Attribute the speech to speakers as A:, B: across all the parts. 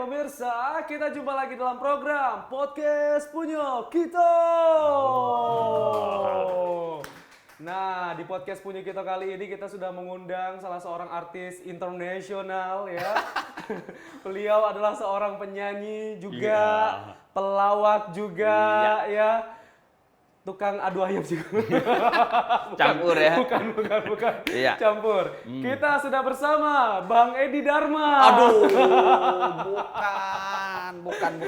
A: pemirsa, kita jumpa lagi dalam program Podcast Punya Kita. Nah, di Podcast Punya Kita kali ini kita sudah mengundang salah seorang artis internasional ya. Beliau adalah seorang penyanyi juga, pelawak juga ya. Tukang adu ayam juga.
B: Campur ya?
A: Bukan.
B: Iya.
A: Campur. Kita sudah bersama Bang Edi Dharma.
B: Aduh, bukan.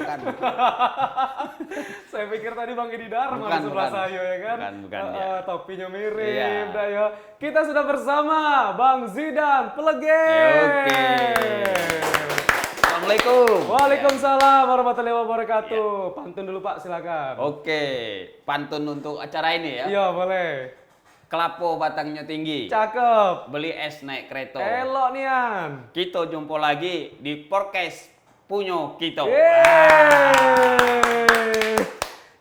A: Saya pikir tadi Bang Edi Dharma
B: Bukan,
A: di sebelah
B: bukan.
A: saya ya kan?
B: Bukan, ya.
A: Topinya mirip,
B: Iya.
A: dah ya. Kita sudah bersama Bang Zidan Plege.
B: Oke. Assalamualaikum.
A: Waalaikumsalam warahmatullahi wabarakatuh. Pantun dulu Pak, silakan.
B: Oke, pantun untuk acara ini ya.
A: Iya, boleh.
B: Kelapo batangnya tinggi.
A: Cakep.
B: Beli es naik kereta.
A: Elok nian.
B: Kita jumpa lagi di podcast Punya Kita.
A: Yeay.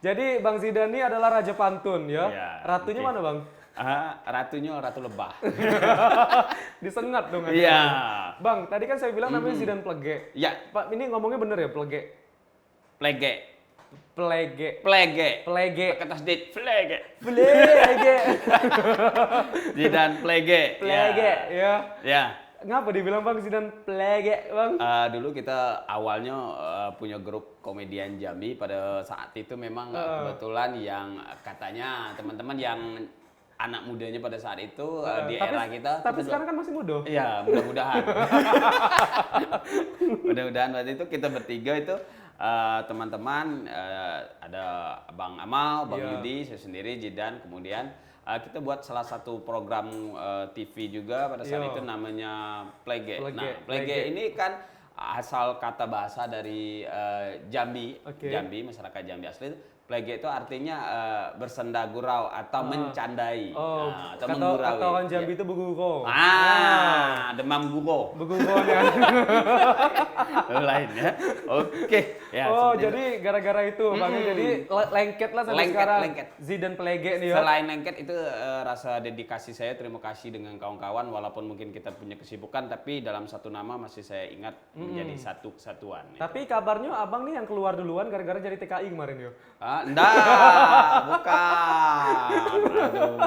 A: Jadi Bang Zidan ini adalah raja pantun ya.
B: Iya,
A: Ratunya
B: oke.
A: mana Bang?
B: Ratunya Ratu Lebah.
A: Disengat dong.
B: Iya.
A: Bang, tadi kan saya bilang namanya Zidan Plege.
B: Ya,
A: Pak, ini ngomongnya bener ya Plege?
B: plege.
A: Plege.
B: Plege.
A: Plege.
B: Pakai tasdid, plege.
A: Plege.
B: Zidan plege.
A: Plege ya.
B: Ya.
A: Ngapa dibilang Bang Zidan Plege, Bang?
B: Dulu kita awalnya punya grup komedian Jambi. Pada saat itu memang kebetulan yang katanya teman-teman yang anak mudanya pada saat itu di era kita.
A: Tapi sekarang kan masih muda.
B: Iya, mudah-mudahan. Mudah-mudahan waktu itu kita bertiga itu teman-teman ada Bang Amal, Bang Yudi, saya sendiri, Zidan, kemudian kita buat salah satu program TV juga pada saat itu namanya Plege. Nah, Plege ini kan asal kata bahasa dari Jambi, Jambi, masyarakat Jambi asli itu. Plege itu artinya bersenda gurau atau mencandai, atau menggurau.
A: Atau orang Jambi itu begugo.
B: Demam gugo.
A: Begugonya.
B: Lain ya. Oke. Ya,
A: jadi gara-gara itu Bang, jadi lengket lah sampai
B: Lengket,
A: sekarang.
B: lengket.
A: Zidan Plege nih ya.
B: Selain lengket itu rasa dedikasi saya, terima kasih dengan kawan-kawan walaupun mungkin kita punya kesibukan tapi dalam satu nama masih saya ingat menjadi satu kesatuan.
A: Tapi kabarnya Abang nih yang keluar duluan gara-gara jadi TKI kemarin yo.
B: Enggak, bukan. Aduh.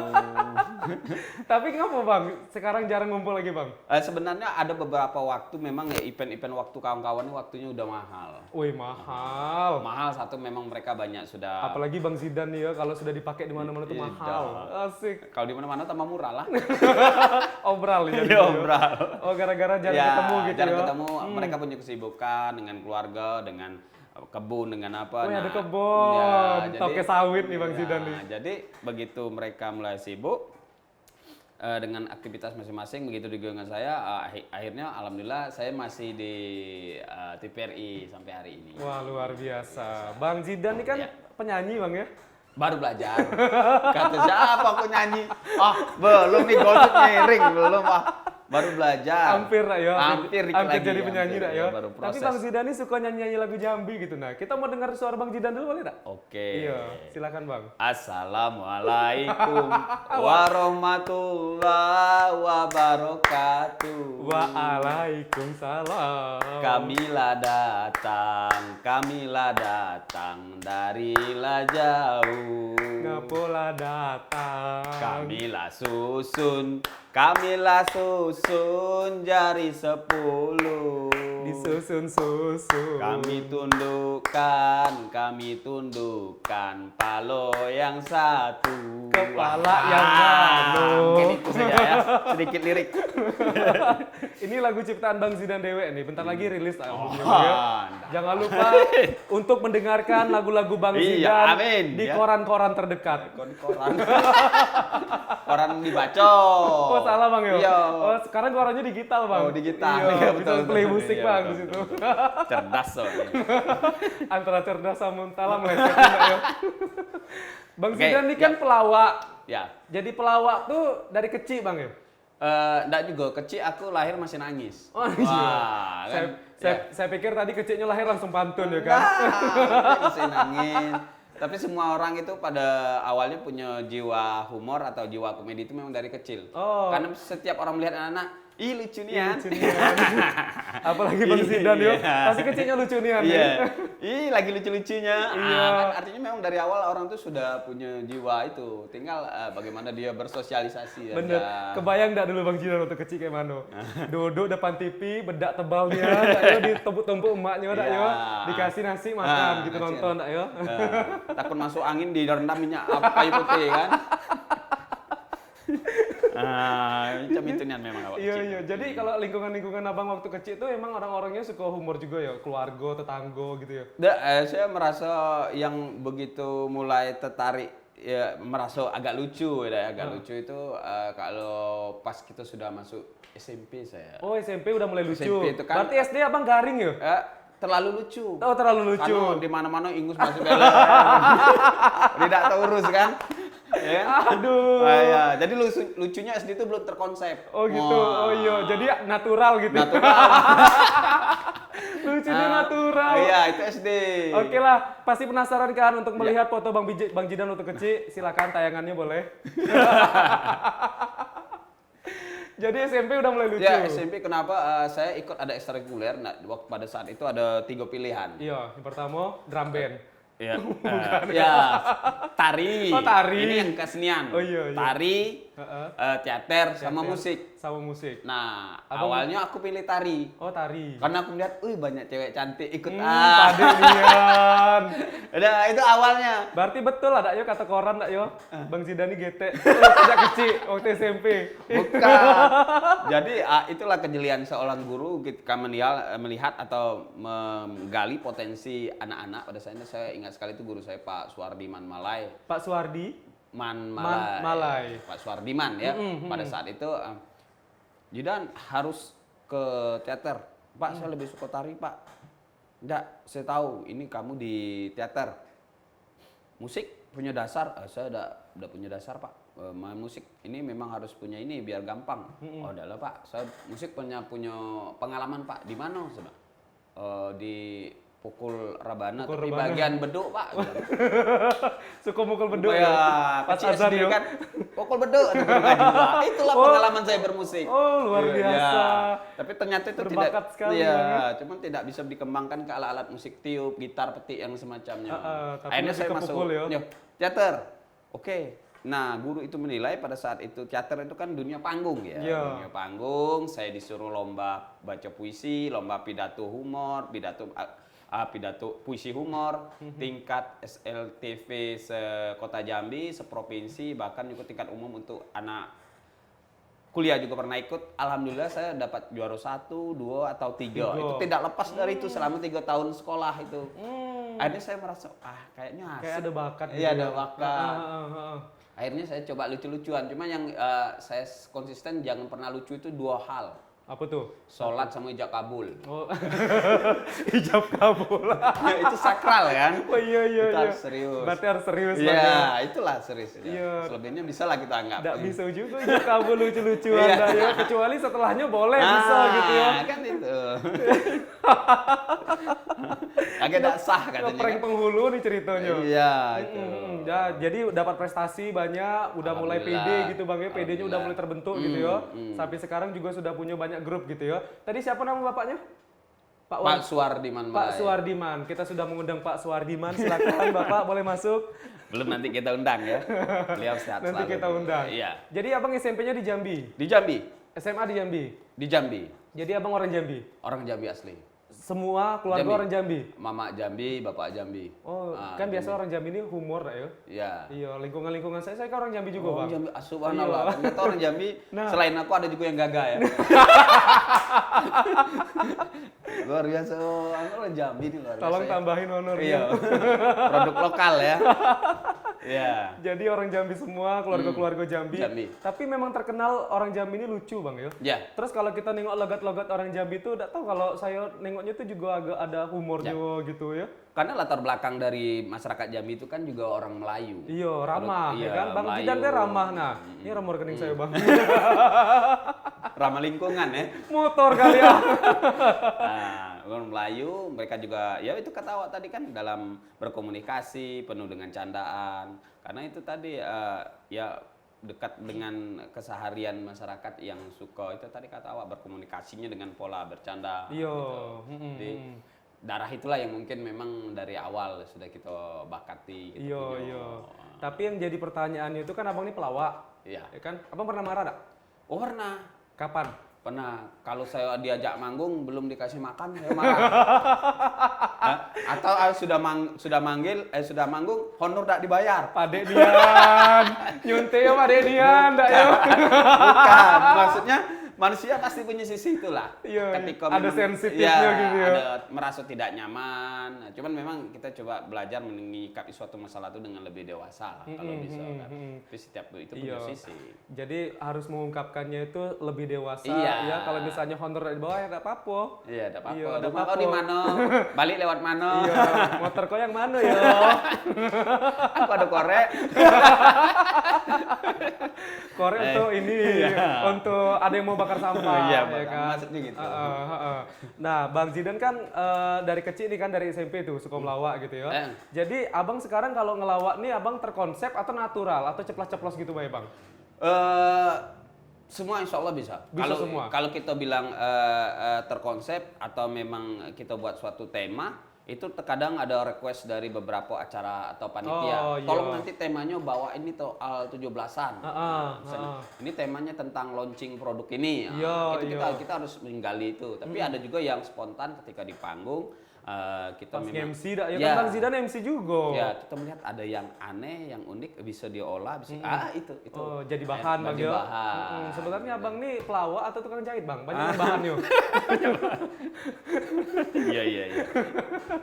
A: Tapi kenapa Bang? Sekarang jarang ngumpul lagi Bang?
B: Sebenarnya ada beberapa waktu memang ya event-event waktu kawan-kawan waktunya udah mahal.
A: Wih, mahal.
B: Mahal satu memang mereka banyak sudah.
A: Apalagi Bang Zidan nih ya, kalau sudah dipakai di mana-mana tuh
B: Iya.
A: mahal. Asik.
B: Kalau di mana-mana tambah murah lah.
A: Obral ya.
B: Iya, obral.
A: Oh, gara-gara jarang ketemu gitu
B: jarang
A: ya.
B: ketemu, mereka punya kesibukan dengan keluarga, dengan kebun, dengan apa.
A: Oh, ada kebun. Toke sawit nih Bang Zidan nih.
B: Jadi begitu mereka mulai sibuk dengan aktivitas masing-masing, begitu juga dengan saya, akhirnya alhamdulillah saya masih di TVRI sampai hari ini.
A: Wah, luar biasa. Bang Zidan ini kan penyanyi Bang ya?
B: Baru belajar. Kata siapa aku nyanyi? Belum nih, gosip miring belum. Baru belajar.
A: Hampir lah ya.
B: Hampir
A: jadi penyanyi dah ya.
B: Baru
A: Tapi
B: proses.
A: Bang Zidan ini suka nyanyi lagu Jambi gitu. Nah, kita mau dengar suara Bang Zidan dulu boleh tak?
B: Oke.
A: Iya, silakan Bang.
B: Assalamualaikum warahmatullahi wabarakatuh.
A: Waalaikumsalam.
B: Kamilah datang dari jauh.
A: Ngapola datang.
B: Kamilah susun jari 10.
A: Disusun-susun.
B: Kami tundukkan palo yang satu.
A: Kepala yang satu.
B: Mungkin itu saja ya, sedikit lirik.
A: Ini lagu ciptaan Bang Zidan Dewe nih. Bentar lagi rilis albumnya.
B: Oh,
A: ya. Jangan lupa untuk mendengarkan lagu-lagu Bang Zidan
B: amin,
A: di
B: ya.
A: koran-koran terdekat.
B: Koran. Koran dibaca.
A: Oh, salah Bang ya?
B: Iya.
A: Oh, sekarang korannya digital Bang.
B: Oh, digital.
A: Iya,
B: Iya,
A: bisa
B: betul,
A: play
B: betul.
A: musik
B: Iya,
A: Bang
B: betul,
A: di situ.
B: Cerdas soalnya.
A: Antara cerdas sama mentala melesetnya ya. Bang
B: Oke,
A: Zidan ini kan pelawak.
B: Ya.
A: Jadi pelawak tuh dari kecil Bang ya?
B: Enggak juga, kecil aku lahir masih nangis.
A: Oh, iya.
B: Wah, kan.
A: Saya pikir tadi kecilnya lahir langsung pantun ya kan?
B: Masih nangis. Tapi semua orang itu pada awalnya punya jiwa humor atau jiwa komedi itu memang dari kecil.
A: Oh.
B: Karena setiap orang melihat anak-anak, Ih lucu nian.
A: Lucu nian. Apalagi Bang Zidan yo.
B: Iya.
A: Pasti kecilnya lucu nian.
B: Iya. Ih lagi lucu-lucunya.
A: Iya.
B: Kan artinya memang dari awal orang tuh sudah punya jiwa itu. Tinggal bagaimana dia bersosialisasi
A: Bener.
B: aja.
A: Kebayang enggak dulu Bang Zidan waktu kecil kayak mana? Duduk depan TV, bedak tebalnya, enggak yo ditumpuk-tumpuk emaknya enggak yo.
B: Iya.
A: Dikasih nasi makan gitu
B: nasi.
A: nonton enggak yo.
B: Takut masuk angin direndam minyak kayu putih kan. Macam itu nian memang awak
A: Iya
B: kecil.
A: iya. Jadi kalau lingkungan Abang waktu kecil itu emang orang-orangnya suka humor juga ya, keluarga, tetangga gitu ya.
B: Saya merasa yang begitu mulai tertarik ya merasa agak lucu ya, agak lucu itu kalau pas kita sudah masuk SMP saya.
A: Oh SMP udah mulai lucu.
B: SMP itu kan-
A: Berarti SD Abang garing ya?
B: Terlalu lucu.
A: Oh terlalu lucu.
B: Karena di mana-mana ingus masuk bela. Tidak tahu urus kan? Ya.
A: Aduh.
B: Ya. Jadi lucunya SD itu belum terkonsep.
A: Oh gitu.
B: Wah.
A: Oh iya. Jadi natural gitu.
B: Natural.
A: Lucunya natural.
B: Iya, itu SD.
A: Oke lah, pasti penasaran kan untuk melihat foto Bang Jidan waktu kecil? Silakan tayangannya boleh. Jadi SMP udah mulai lucu.
B: Ya, SMP kenapa saya ikut ada ekstrakurikuler. Nah, waktu pada saat itu ada 3 pilihan.
A: Iya, yang pertama drum band.
B: Ya, ya, tari.
A: Oh, tari.
B: Ini yang kesenian.
A: Oh, iya, iya.
B: Tari, teater, sama
A: Teater,
B: musik.
A: Sama musik.
B: Nah,
A: Abang-
B: awalnya aku pilih tari.
A: Oh tari.
B: Karena aku melihat, banyak cewek cantik ikut.
A: Pade Lian.
B: Udah, itu awalnya.
A: Berarti betul ada yo kata koran enggak yo? Bang Zidani gete. Sejak kecil waktu SMP.
B: Bukan. Jadi itulah kejelian seorang guru ketika melihat atau menggali potensi anak-anak. Pada saat itu saya ingat sekali itu guru saya Pak Suwardiman Malai.
A: Pak Suwardi.
B: Malai. Pak Suwardiman ya. Pada saat itu Jidan harus ke teater. Pak, saya lebih suka tari, Pak. Enggak, saya tahu ini kamu di teater. Musik punya dasar, saya udah punya dasar, Pak. Main musik ini memang harus punya ini biar gampang. Oh, udahlah, Pak. Saya musik punya pengalaman, Pak. Di mana, Sudah? Di Pukul Rabana,
A: Pukul
B: tapi
A: Rebana.
B: bagian beduk, Pak.
A: Suka mukul beduk
B: Ya,
A: Pas
B: kecil
A: azan
B: sendiri
A: yo.
B: kan pukul beduk atau guru ngaji, Pak. Itulah pengalaman saya bermusik.
A: Oh, luar
B: Iya,
A: biasa.
B: Tapi ternyata itu
A: Berbakat
B: tidak
A: sekali,
B: iya,
A: Bang, ya.
B: cuman tidak bisa dikembangkan ke alat-alat musik tiup, gitar, petik yang semacamnya.
A: Tapi
B: Akhirnya
A: lebih
B: saya
A: ke
B: masuk
A: pukul, ya.
B: teater. Oke. Nah, guru itu menilai pada saat itu teater itu kan dunia panggung ya.
A: Iya.
B: Dunia panggung, saya disuruh lomba baca puisi, lomba pidato humor, pidato puisi humor, tingkat SLTV sekota Jambi, seprovinsi, bahkan juga tingkat umum untuk anak kuliah juga pernah ikut. Alhamdulillah saya dapat juara 1, 2, atau 3. Itu tidak lepas dari itu selama 3 tahun sekolah itu. Akhirnya saya merasa, kayaknya asik.
A: Kayak ada bakat
B: Iya,
A: gitu
B: ada
A: ya.
B: bakat. Akhirnya saya coba lucu-lucuan. Cuma yang saya konsisten jangan pernah lucu itu 2 hal.
A: Apa tuh?
B: Sholat sama ijab kabul.
A: Oh. Ijab kabul.
B: Itu sakral kan?
A: Oh iya iya.
B: Kita
A: iya.
B: harus serius.
A: Berarti harus serius Bang,
B: Iya,
A: ya.
B: itulah serius.
A: Iya.
B: Selebihnya bisa lah kita anggap.
A: Nggak bisa juga ijab kabul lucu-lucuan
B: Iya.
A: dah ya. Kecuali setelahnya boleh bisa gitu ya.
B: Kan itu. Agak tidak sah katanya.
A: Prank
B: Kan?
A: penghulu nih ceritanya.
B: Iya, itu.
A: Ya, jadi dapat prestasi banyak, udah mulai
B: Alhamdulillah.
A: PD gitu Bang ya. PD-nya udah mulai terbentuk gitu ya. Sampai sekarang juga sudah punya banyak grup gitu ya. Tadi siapa nama bapaknya?
B: Pak Suwardiman
A: Pak
B: Malai.
A: Suwardiman. Kita sudah mengundang Pak Suwardiman. Silakan Bapak boleh masuk.
B: Belum nanti kita undang ya. Beliau sehat
A: Nanti
B: selalu.
A: kita undang.
B: Iya.
A: Jadi Abang SMP-nya di Jambi.
B: Di Jambi.
A: SMA di Jambi.
B: Di Jambi.
A: Jadi Abang orang Jambi.
B: Orang Jambi asli.
A: Semua keluarga
B: Jambi.
A: orang Jambi.
B: Mama Jambi, bapak Jambi.
A: Oh,
B: Ah,
A: kan biasa
B: Jambi.
A: orang Jambi ini humor lah ya.
B: Iya.
A: Iya, lingkungan saya kan orang Jambi juga,
B: Orang
A: Bang.
B: Jambi, subhanallah. Ternyata orang Jambi,
A: Nah.
B: selain aku ada juga yang gagah ya. Luar biasa, orang Jambi ini luar biasa.
A: Tolong
B: ya.
A: tambahin honornya.
B: Iya. Produk lokal ya. Iya.
A: Jadi orang Jambi semua, keluarga-keluarga Jambi.
B: Jambi.
A: Tapi memang terkenal orang Jambi ini lucu, Bang ya.
B: Ya.
A: Terus kalau kita nengok logat-logat orang Jambi itu, enggak tahu kalau saya nengoknya tuh juga agak ada humornya gitu ya.
B: Karena latar belakang dari masyarakat Jambi itu kan juga orang Melayu.
A: Iya, ramah
B: Iya,
A: ya kan. Bang
B: Melayu.
A: Jidan teh ramah. Nah, ini ramah rekening saya, Bang.
B: Ramah lingkungan ya.
A: Motor kali ya.
B: Orang Melayu, mereka juga, ya itu kata awak tadi kan dalam berkomunikasi penuh dengan candaan. Karena itu tadi ya dekat dengan keseharian masyarakat yang suka itu tadi kata awak berkomunikasinya dengan pola bercanda.
A: Iya.
B: Gitu. Jadi darah itulah yang mungkin memang dari awal sudah kita bakati. Kita
A: Iya,
B: punya.
A: iya. Tapi yang jadi pertanyaannya itu kan abang ini pelawak,
B: Iya.
A: ya kan? Abang pernah marah tak?
B: Oh pernah.
A: Kapan?
B: Pernah. Kalau saya diajak manggung belum dikasih makan saya marah. Hah? Atau sudah manggung honor tak dibayar.
A: Pade Dian, nyuntik ya Pade Dian, ndak ya?
B: Bukan, maksudnya manusia pasti punya sisi itulah.
A: Iya,
B: Ketika
A: ada
B: memang-
A: sensitifnya
B: ya,
A: gitu ya.
B: ada merasa tidak nyaman. Nah, cuman memang kita coba belajar menyikapi suatu masalah itu dengan lebih dewasa lah, kalau bisa kan. Tapi setiap itu punya
A: Iya.
B: sisi.
A: Jadi harus mengungkapkannya itu lebih dewasa.
B: Iya.
A: Ya kalau misalnya honor di bawah ya nggak apa-apa.
B: Iya, tidak apa-apa.
A: Iya, nggak
B: Rumah kau
A: apa-apa.
B: di mana? Balik lewat mana?
A: Iya, motor kau yang mana ya?
B: Aku ada korek.
A: Korek untuk ini, untuk ada yang mau bakar sampah,
B: Iya,
A: ya kan?
B: maksudnya gitu.
A: Nah, Bang Zidan kan dari kecil nih kan dari SMP tuh suka melawak gitu ya. Jadi abang sekarang kalau ngelawak nih abang terkonsep atau natural atau ceplos-ceplos gitu Bang?
B: Semua insya Allah bisa.
A: Bisa semua?
B: Kalau kita bilang terkonsep atau memang kita buat suatu tema, itu terkadang ada request dari beberapa acara atau panitia.
A: Oh, iya.
B: Tolong nanti temanya bawa ini soal 17-an. Misalnya, ini temanya tentang launching produk ini.
A: Iya,
B: Itu
A: iya.
B: kita harus menggali itu. Tapi ada juga yang spontan ketika di panggung. Kita
A: Pas
B: memang
A: MC dah, ya
B: Ya.
A: kan Bang Zidan MC juga.
B: Ya, kita melihat ada yang aneh, yang unik, bisa diolah, bisa itu.
A: Oh, jadi bahan Bang
B: jadi
A: yo.
B: bahan.
A: Sebenarnya abang nih pelawak atau tukang jahit Bang? Banyak bahan yo.
B: Iya.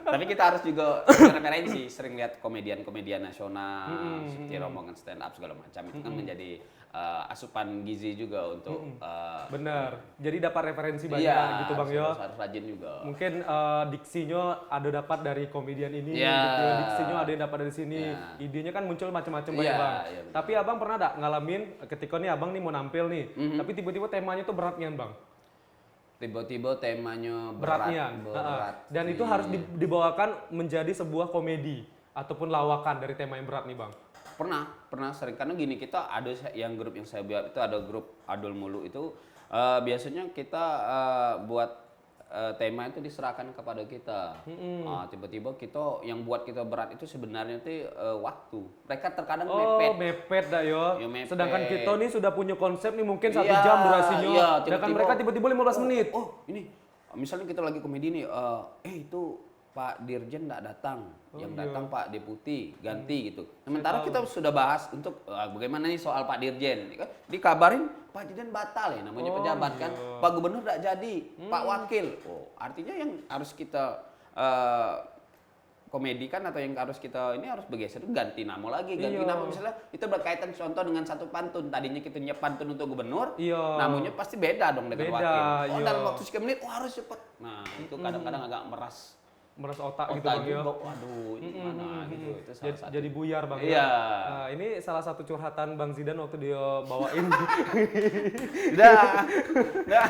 B: Tapi kita harus juga referensi, sering lihat komedian-komedian nasional, seperti rombongan stand up segala macam itu kan menjadi asupan gizi juga untuk
A: Bener. Jadi dapat referensi banyak
B: iya,
A: gitu Bang yo.
B: harus rajin juga.
A: Mungkin diksinya ada dapat dari komedian ini,
B: Iya.
A: gitu ya. Diksinya ada yang dapat dari sini.
B: Iya.
A: Idenya kan muncul macam-macam
B: Iya,
A: banyak Bang.
B: iya, betul.
A: Tapi abang pernah tak ngalamin ketika nih abang nih mau nampil nih, tapi tiba-tiba temanya tuh berat nian Bang.
B: Tiba-tiba temanya
A: Berat nian. Dan itu harus dibawakan menjadi sebuah komedi ataupun lawakan dari tema yang berat nih Bang.
B: Pernah sering karena gini, kita ada yang grup yang saya buat itu ada grup Adul Mulu itu biasanya kita buat tema itu diserahkan kepada kita. Tiba-tiba kita yang buat kita berat itu sebenarnya itu waktu. Mereka terkadang
A: Mepet dah yo.
B: Ya, mepet.
A: Sedangkan kita nih sudah punya konsep nih mungkin 1
B: Iya,
A: jam durasinya.
B: iya,
A: Sedangkan
B: tiba-tiba-
A: mereka tiba-tiba 15 menit.
B: Oh ini misalnya kita lagi komedi nih, itu Pak Dirjen nggak datang, yang datang Pak Deputi ganti gitu. Sementara kita sudah bahas untuk bagaimana nih soal Pak Dirjen, dikabarin Pak Dirjen batal ya, namanya pejabat kan, Pak Gubernur nggak jadi, Pak Wakil. Oh artinya yang harus kita komedikan atau yang harus kita ini harus bergeser itu ganti nama lagi, ganti nama misalnya itu berkaitan contoh dengan satu pantun. Tadinya kita nyiap pantun untuk gubernur, namanya pasti beda dong dengan wakil. Oh dalam waktu sekian menit, harus cepet. Nah itu kadang-kadang agak meras
A: otak gitu Bang yo.
B: Waduh, ini gimana gitu. Itu salah satu.
A: Jadi buyar Bang.
B: Iya.
A: Nah, ini salah satu curhatan Bang Zidan waktu dia bawain
B: Dah.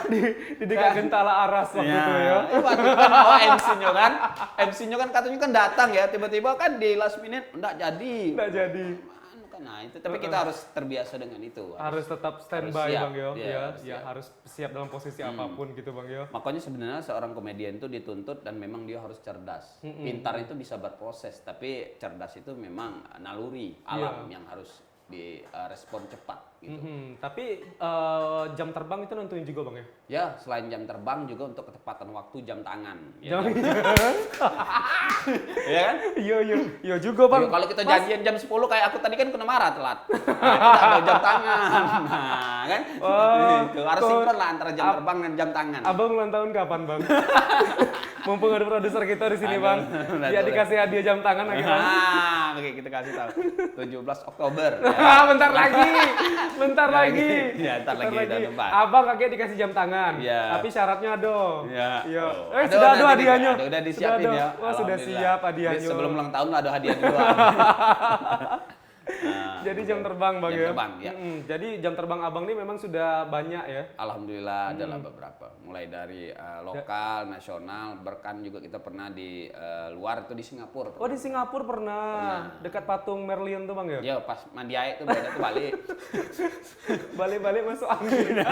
A: di dekat Gentala Aras waktu itu ya.
B: Waktu itu kan MC-nya kan. MC-nya kan katanya kan datang ya, tiba-tiba kan di last minute enggak jadi.
A: Nggak jadi.
B: Nah, itu tapi kita harus terbiasa dengan itu.
A: Harus tetap standby
B: siap.
A: Bang yo.
B: Iya,
A: Ya, harus siap dalam posisi apapun gitu Bang yo.
B: Makanya sebenarnya seorang komedian itu dituntut dan memang dia harus cerdas. Pintar itu bisa berproses, tapi cerdas itu memang naluri alam yang harus direspon cepat gitu.
A: Tapi jam terbang itu nentuin juga Bang ya?
B: Ya, selain jam terbang juga untuk ketepatan waktu jam tangan.
A: Jam
B: Iya kan?
A: Iya juga Bang.
B: Iya, kalau kita janjian jam 10 kayak aku tadi kan kena marah telat. Nah, itu tak ada jam tangan. Nah, kan? Itu harus sinkron lah antara jam terbang dan jam tangan.
A: Abang ulang tahun kapan Bang? Mumpung ada produser kita di sini Bang. Dia dikasih hadiah jam tangan akhirnya.
B: Oke, kita kasih tahu. 17 Oktober.
A: Bentar lagi. Bentar lagi.
B: Ya, ntar lagi tahun depan.
A: Abang kakek dikasih jam tangan.
B: Iya.
A: Tapi syaratnya ada.
B: Iya.
A: Iya.
B: Ada,
A: Sudah ada
B: nanti
A: hadiahnya.
B: Udah disiapin
A: Sudah
B: ya.
A: ada. Wah, sudah
B: Alhamdulillah.
A: siap
B: Jadi
A: hadiahnya.
B: sebelum ulang tahun ada hadiah duluan.
A: Jadi jam terbang Bang
B: Jam
A: ya?
B: terbang, ya.
A: Jadi jam terbang Abang ini memang sudah banyak ya?
B: Alhamdulillah adalah beberapa. Mulai dari lokal, nasional, bahkan juga kita pernah di luar itu di Singapura.
A: Oh di Singapura pernah. Dekat patung Merlion tuh Bang ya?
B: Ya pas mandi air tuh beda tuh balik.
A: Balik-balik masuk angin.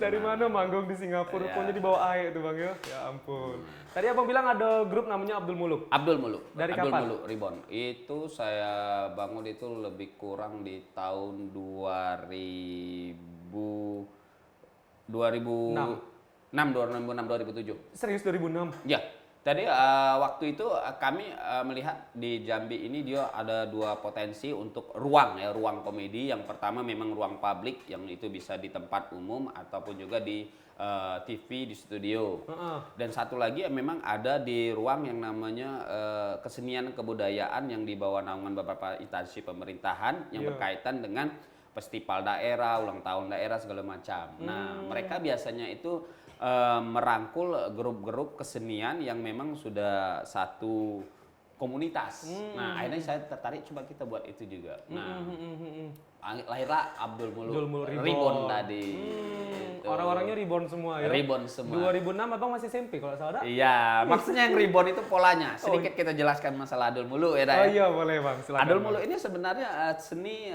A: Dari mana manggung di Singapura? Rupanya di bawah air tuh Bang ya? Ya ampun. Tadi Abang bilang ada grup namanya Abdul Muluk.
B: Abdul Muluk.
A: Dari
B: Abdul
A: kapan?
B: Muluk Reborn. Itu saya bangun itu lebih kurang di tahun 2006, 2007.
A: Serius 2006?
B: Ya, tadi waktu itu kami melihat di Jambi ini dia ada dua potensi untuk ruang ya, ruang komedi. Yang pertama memang ruang publik yang itu bisa di tempat umum ataupun juga di TV di studio. Dan satu lagi memang ada di ruang yang namanya kesenian kebudayaan yang di bawah naungan beberapa instansi pemerintahan yang berkaitan dengan festival daerah, ulang tahun daerah segala macam. Nah, mereka biasanya itu merangkul grup-grup kesenian yang memang sudah satu komunitas. Nah, akhirnya saya tertarik coba kita buat itu juga. Nah, lahirlah Abdul Muluk Reborn tadi. Gitu.
A: Orang-orangnya reborn semua ya?
B: Reborn semua.
A: 2006 Abang masih SMP kalau salah?
B: Iya, maksudnya yang reborn itu polanya. Sedikit kita jelaskan masalah Abdul Muluk ya, Day.
A: Oh iya boleh Bang, silakan.
B: Abdul Muluk ini sebenarnya seni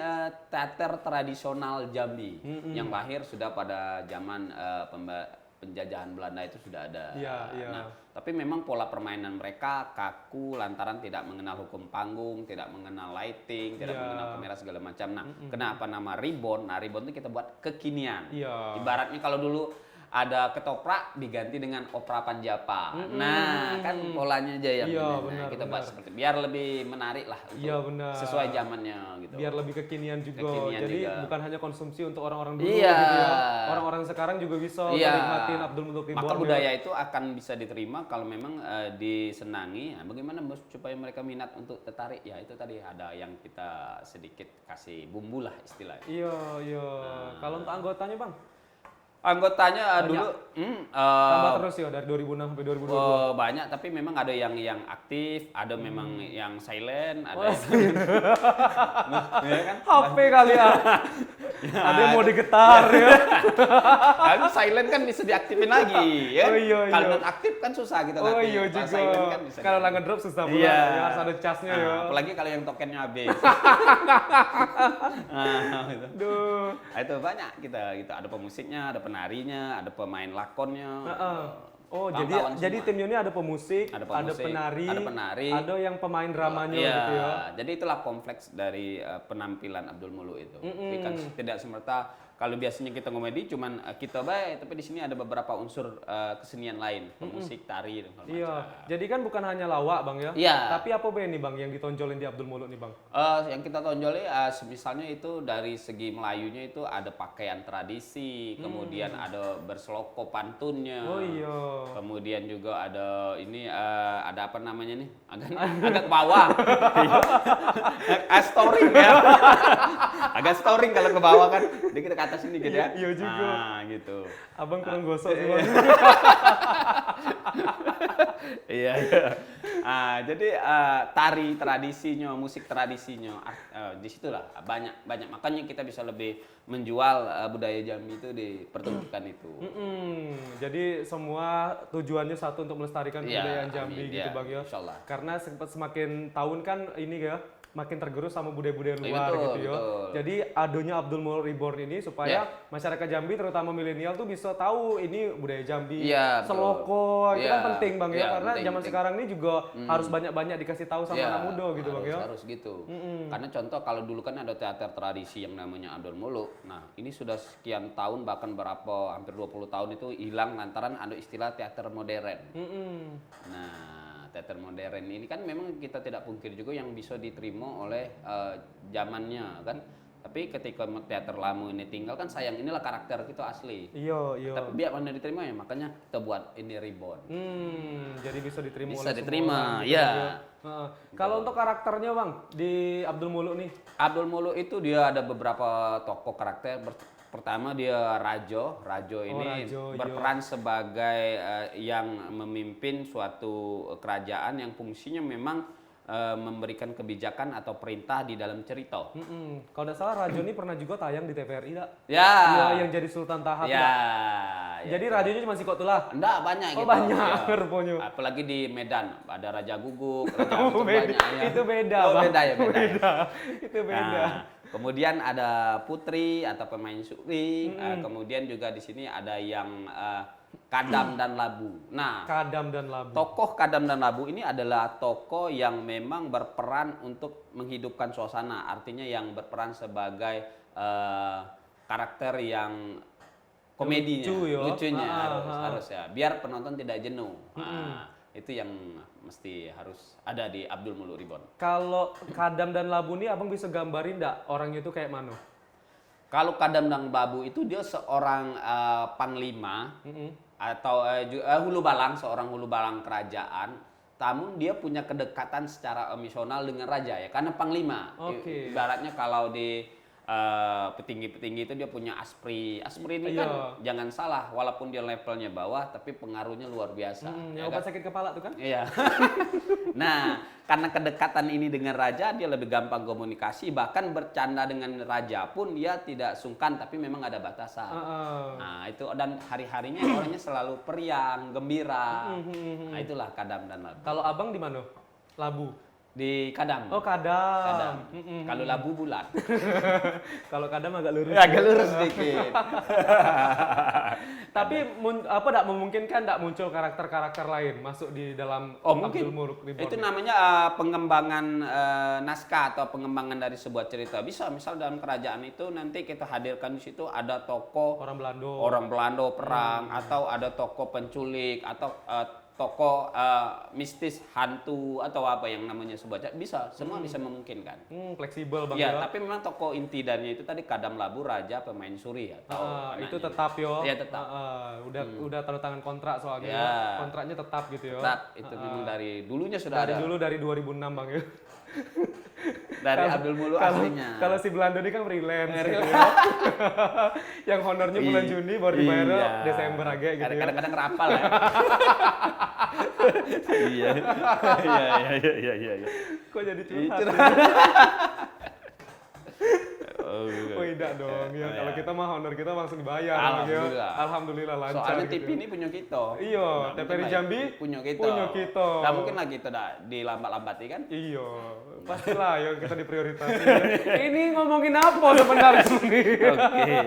B: teater tradisional Jambi yang lahir sudah pada zaman penjajahan Belanda itu sudah ada. Nah, tapi memang pola permainan mereka kaku lantaran tidak mengenal hukum panggung, tidak mengenal lighting, tidak mengenal kamera segala macam. Nah, kenapa nama Reborn? Nah, Reborn itu kita buat kekinian. Ibaratnya kalau dulu ada ketoprak diganti dengan opera Panjapa. Nah, kan polanya aja yang
A: benar,
B: kita buat seperti biar lebih menarik lah untuk sesuai zamannya gitu.
A: Biar lebih kekinian juga.
B: Kekinian
A: jadi
B: juga.
A: bukan hanya konsumsi untuk orang-orang dulu gitu ya. Orang-orang sekarang juga bisa menikmatin Abdul Muluk Reborn.
B: Maka budaya itu akan bisa diterima kalau memang disenangi. Nah, bagaimana supaya mereka minat untuk tertarik? Ya itu tadi ada yang kita sedikit kasih bumbu lah istilahnya.
A: Iya. Kalau untuk anggotanya Bang?
B: Anggotanya dulu
A: tambah terus ya dari 2006 sampai 2022.
B: Banyak, tapi memang ada yang aktif, ada memang yang silent, ada
A: ya kan? HP kali ya. Ada yang mau digetar ya.
B: Kalau silent kan bisa diaktifin lagi ya. Kalau non aktif kan susah kita
A: Oh iya juga.
B: Silent kan bisa.
A: Kalau lagi drop susah pula ya, harus ada casnya ya.
B: Apalagi kalau yang tokennya habis. Gitu.
A: Duh.
B: Itu banyak kita gitu, ada pemusiknya, ada penarinya, ada pemain lakonnya.
A: Oh, jadi timnya ini ada pemusik, ada penari, ada yang pemain dramanya gitu ya.
B: Jadi itulah kompleks dari penampilan Abdul Muluk itu. Jadi kan tidak semerta kalau biasanya kita komedi cuman kita baik, tapi di sini ada beberapa unsur kesenian lain, pemusik, tari dan segala macam.
A: Jadi kan bukan hanya lawak Bang ya.
B: Iya.
A: Tapi apa nih Bang yang ditonjolin di Abdul Muluk nih Bang?
B: Yang kita tonjoli misalnya itu dari segi Melayunya itu ada pakaian tradisi, kemudian ada berseloko pantunnya.
A: Oh iya.
B: Kemudian juga ada ini ada apa namanya nih? Agak ke bawah. Storing ya. Agak storing kalau ke bawah kan. Jadi kita ke atas ini gitu ya.
A: Iya juga.
B: Nah, gitu.
A: Abang kurang gosok sih Bang.
B: Iya. Jadi tari tradisinya, musik tradisinya, disitulah banyak. Makanya kita bisa lebih menjual budaya Jambi itu di pertunjukan itu.
A: Jadi semua tujuannya satu untuk melestarikan kebudayaan Jambi gitu Bang ya.
B: Insyaallah.
A: Karena semakin tahun kan ini ya makin tergerus sama budaya-budaya luar gitu ya. Jadi adanya Abdul Muluk Reborn ini supaya masyarakat Jambi terutama milenial tuh bisa tahu ini budaya Jambi. Seloko itu kan penting Bang ya, karena zaman sekarang ini juga harus banyak-banyak dikasih tahu sama anak muda gitu Bang ya.
B: Harus gitu. Karena contoh kalau dulu kan ada teater tradisi yang namanya Abdul Muluk. Nah, ini sudah sekian tahun bahkan berapa hampir 20 tahun itu hilang lantaran ada istilah teater modern. Nah, teater modern ini kan memang kita tidak pungkir juga yang bisa diterima oleh zamannya kan. Tapi ketika teater lama ini tinggal kan sayang, inilah karakter kita asli. Iya. Tapi biar mana diterima ya, makanya kita buat ini Reborn.
A: Jadi bisa diterima
B: bisa
A: oleh
B: diterima,
A: semua orang,
B: ya.
A: Kalau untuk karakternya Bang di Abdul Muluk nih?
B: Abdul Muluk itu dia ada beberapa tokoh karakter. Pertama dia Rajo ini berperan sebagai yang memimpin suatu kerajaan yang fungsinya memang memberikan kebijakan atau perintah di dalam cerita.
A: Kalau nggak salah Rajo ini pernah juga tayang di TVRI, dak?
B: Ya.
A: Iya, yang jadi Sultan Tahap.
B: Ya.
A: Dak?
B: Ya.
A: Jadi radionya cuma si Kotulah.
B: Enggak banyak
A: Oh
B: gitu.
A: banyak rupanya.
B: Apalagi di Medan ada Raja Guguk, Raja
A: Oh, beda.
B: banyak ya.
A: Itu beda,
B: Oh,
A: Bang.
B: beda ya, beda. Ya.
A: Itu beda.
B: Nah, kemudian ada putri atau pemain suri, kemudian juga di sini ada yang kadam dan labu. Nah,
A: Kadam dan Labu.
B: tokoh kadam dan labu ini adalah tokoh yang memang berperan untuk menghidupkan suasana, artinya yang berperan sebagai karakter yang komedinya,
A: Lucu, yo.
B: lucunya harus ya, biar penonton tidak jenuh. Nah, itu yang mesti harus ada di Abdul Muluk Reborn.
A: Kalau Kadam dan Labu ini abang bisa gambarin nggak orangnya itu kayak mana?
B: Kalau kadam dan labu itu dia seorang panglima atau hulu balang, seorang hulu balang kerajaan. Namun dia punya kedekatan secara emosional dengan raja ya, karena panglima.
A: Oke.
B: Ibaratnya kalau di petinggi-petinggi itu dia punya aspri. Aspri ini kan jangan salah, walaupun dia levelnya bawah, tapi pengaruhnya luar biasa.
A: Yang obat sakit kepala tuh kan?
B: Iya. Nah, karena kedekatan ini dengan raja, dia lebih gampang komunikasi. Bahkan bercanda dengan raja pun dia tidak sungkan, tapi memang ada batasan. Nah, itu dan hari-harinya orangnya selalu periang, gembira. Nah, itulah kadam dan labu.
A: Kalau abang di mana? Labu.
B: Di kadam.
A: Oh Kadam.
B: Kadam. Kalau labu bulat.
A: Kalau Kadam agak lurus.
B: Agak lurus dikit.
A: Tapi tidak memungkinkan tidak muncul karakter-karakter lain masuk di dalam
B: Mungkin.
A: Abdul Muluk Reborn.
B: Itu namanya pengembangan naskah atau pengembangan dari sebuah cerita. Bisa misal dalam kerajaan itu nanti kita hadirkan di situ ada tokoh orang Belanda perang, atau ada tokoh penculik, atau tokoh mistis hantu, atau apa yang namanya sebuah cerita. Bisa, semua bisa memungkinkan.
A: Fleksibel Bang
B: Ya,
A: ya.
B: tapi memang tokoh inti dari itu tadi kadam labu, raja, pemain suri atau
A: Itu
B: anaknya.
A: tetap yo.
B: Iya, tetap.
A: Udah tanda tangan kontrak soalnya.
B: Ya.
A: Kontraknya tetap gitu yo.
B: Tetap, itu memang dari dulunya sudah
A: Dari
B: ada.
A: dulu dari 2006 Bang ya.
B: Dari Abdul Muluk aslinya.
A: Kalau si Belanda ini kan freelance gitu ya. Yang honornya bulan Juni baru dibayar Desember aja gitu ya.
B: Kadang-kadang rapal ya. Iya. Iya.
A: Kok jadi curhat?
B: Oh,
A: Oh tidak dong, ya. Kalau kita mah honor kita langsung dibayar.
B: Alhamdulillah.
A: Ya. Alhamdulillah lancar.
B: Soalnya
A: gitu.
B: TV ini punya kita.
A: Iya,
B: Nggak
A: TVRI
B: mungkin lah
A: Jambi
B: punya kita.
A: punya kita.
B: Nggak mungkin lah kita dilambat-lambati kan?
A: Iya, pastilah ya kita diprioritasi. Ya. Ini ngomongin apa sebenarnya nih?
B: Oke.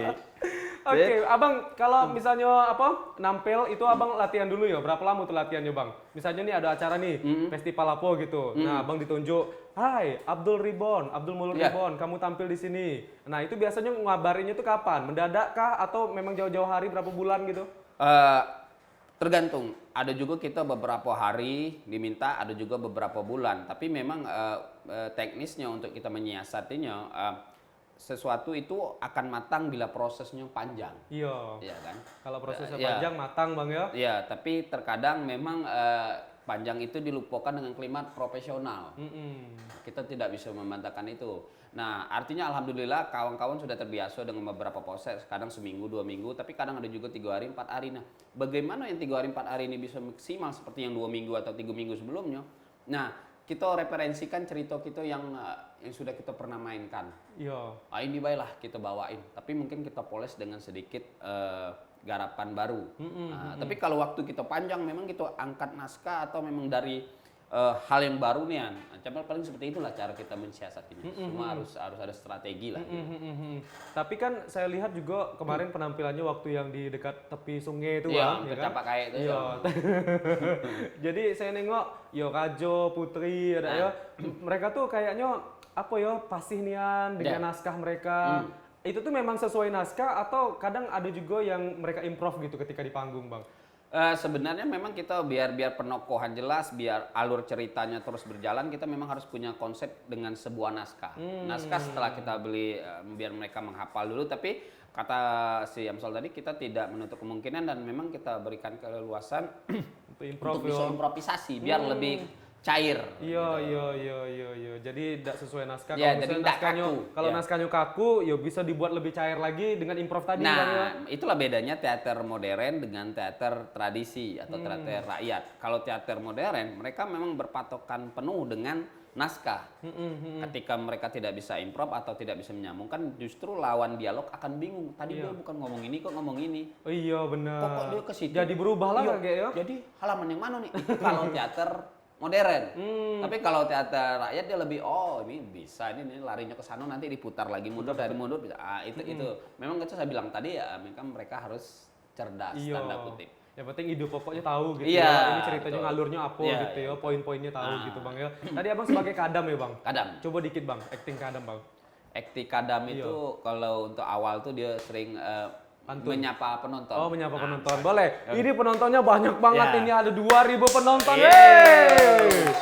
A: Oke, abang kalau misalnya nampil itu abang latihan dulu ya. Berapa lama tuh latihannya bang? Misalnya nih ada acara nih, festival apa gitu. Nah abang ditunjuk, Hai Abdul Muluk Reborn, kamu tampil di sini. Nah itu biasanya ngabarinnya tuh kapan? Mendadak kah atau memang jauh-jauh hari berapa bulan gitu?
B: Tergantung. Ada juga kita beberapa hari diminta, ada juga beberapa bulan. Tapi memang teknisnya untuk kita menyiasatinya. Sesuatu itu akan matang bila prosesnya panjang.
A: Iya.
B: Iya kan?
A: Kalau prosesnya panjang matang bang ya?
B: Iya, tapi terkadang memang panjang itu dilupakan dengan kalimat profesional. Kita tidak bisa membantahkan itu. Nah, artinya alhamdulillah kawan-kawan sudah terbiasa dengan beberapa proses. Kadang seminggu, 2 minggu, tapi kadang ada juga 3 hari, 4 hari. Nah, bagaimana yang 3 hari, 4 hari ini bisa maksimal seperti yang 2 minggu atau 3 minggu sebelumnya? Nah, kita referensikan cerita kita yang sudah kita pernah mainkan.
A: Iya.
B: Ini baiklah kita bawain, tapi mungkin kita poles dengan sedikit garapan baru. Tapi kalau waktu kita panjang, memang kita angkat naskah atau memang dari hal yang baru nih an. Coba paling seperti itulah cara kita mensiasatinya. Semua harus ada strategi lah.
A: Tapi kan saya lihat juga kemarin penampilannya waktu yang di dekat tepi sungai itu
B: Iya,
A: bang, ya kan?
B: kecapak kayak itu.
A: Iya. Jadi saya nengok, yo Kajo, Putri, ada ya. Mereka tuh kayaknya pasih nian dengan naskah mereka. Itu tuh memang sesuai naskah atau kadang ada juga yang mereka improv gitu ketika di panggung bang?
B: Sebenarnya memang kita biar penokohan jelas, biar alur ceritanya terus berjalan, kita memang harus punya konsep dengan sebuah naskah. Naskah setelah kita beli, biar mereka menghafal dulu, tapi kata si Amsal tadi, kita tidak menutup kemungkinan dan memang kita berikan keleluasan untuk bisa improvisasi, biar lebih cair.
A: Iya. Jadi tidak sesuai naskah.
B: Ya,
A: Kalau
B: jadi
A: kalau naskahnya kaku, ya bisa dibuat lebih cair lagi dengan improv tadi.
B: Nah, itulah bedanya teater modern dengan teater tradisi atau teater rakyat. Kalau teater modern, mereka memang berpatokan penuh dengan naskah. Ketika mereka tidak bisa improv atau tidak bisa menyambungkan, justru lawan dialog akan bingung. Tadi dia bukan ngomong ini kok ngomong ini.
A: Oh iya benar.
B: Kok dia ke situ.
A: Jadi berubah lah
B: Iya,
A: kayak ya.
B: Jadi halaman yang mana nih? Itu kalau teater modern. Tapi kalau teater rakyat dia lebih ini bisa ini larinya ke sana nanti diputar lagi mundur dari mundur bisa. Itu. Memang itu saya bilang tadi ya, mereka harus cerdas tanda kutip.
A: Yang penting ide pokoknya tahu gitu
B: Iya,
A: ya. Ini ceritanya
B: betul.
A: ngalurnya apa
B: Iya,
A: gitu ya.
B: iya.
A: Poin-poinnya tahu gitu Bang ya. Tadi Abang sebagai kadam ya Bang?
B: Kadam.
A: Coba dikit Bang, acting kadam Bang.
B: Akting kadam itu kalau untuk awal tuh dia sering menyapa penonton.
A: Oh, menyapa penonton. Boleh. Ini penontonnya banyak banget.
B: Ya.
A: Ini ada 2.000 penonton.
B: Yeay.
A: Yeay.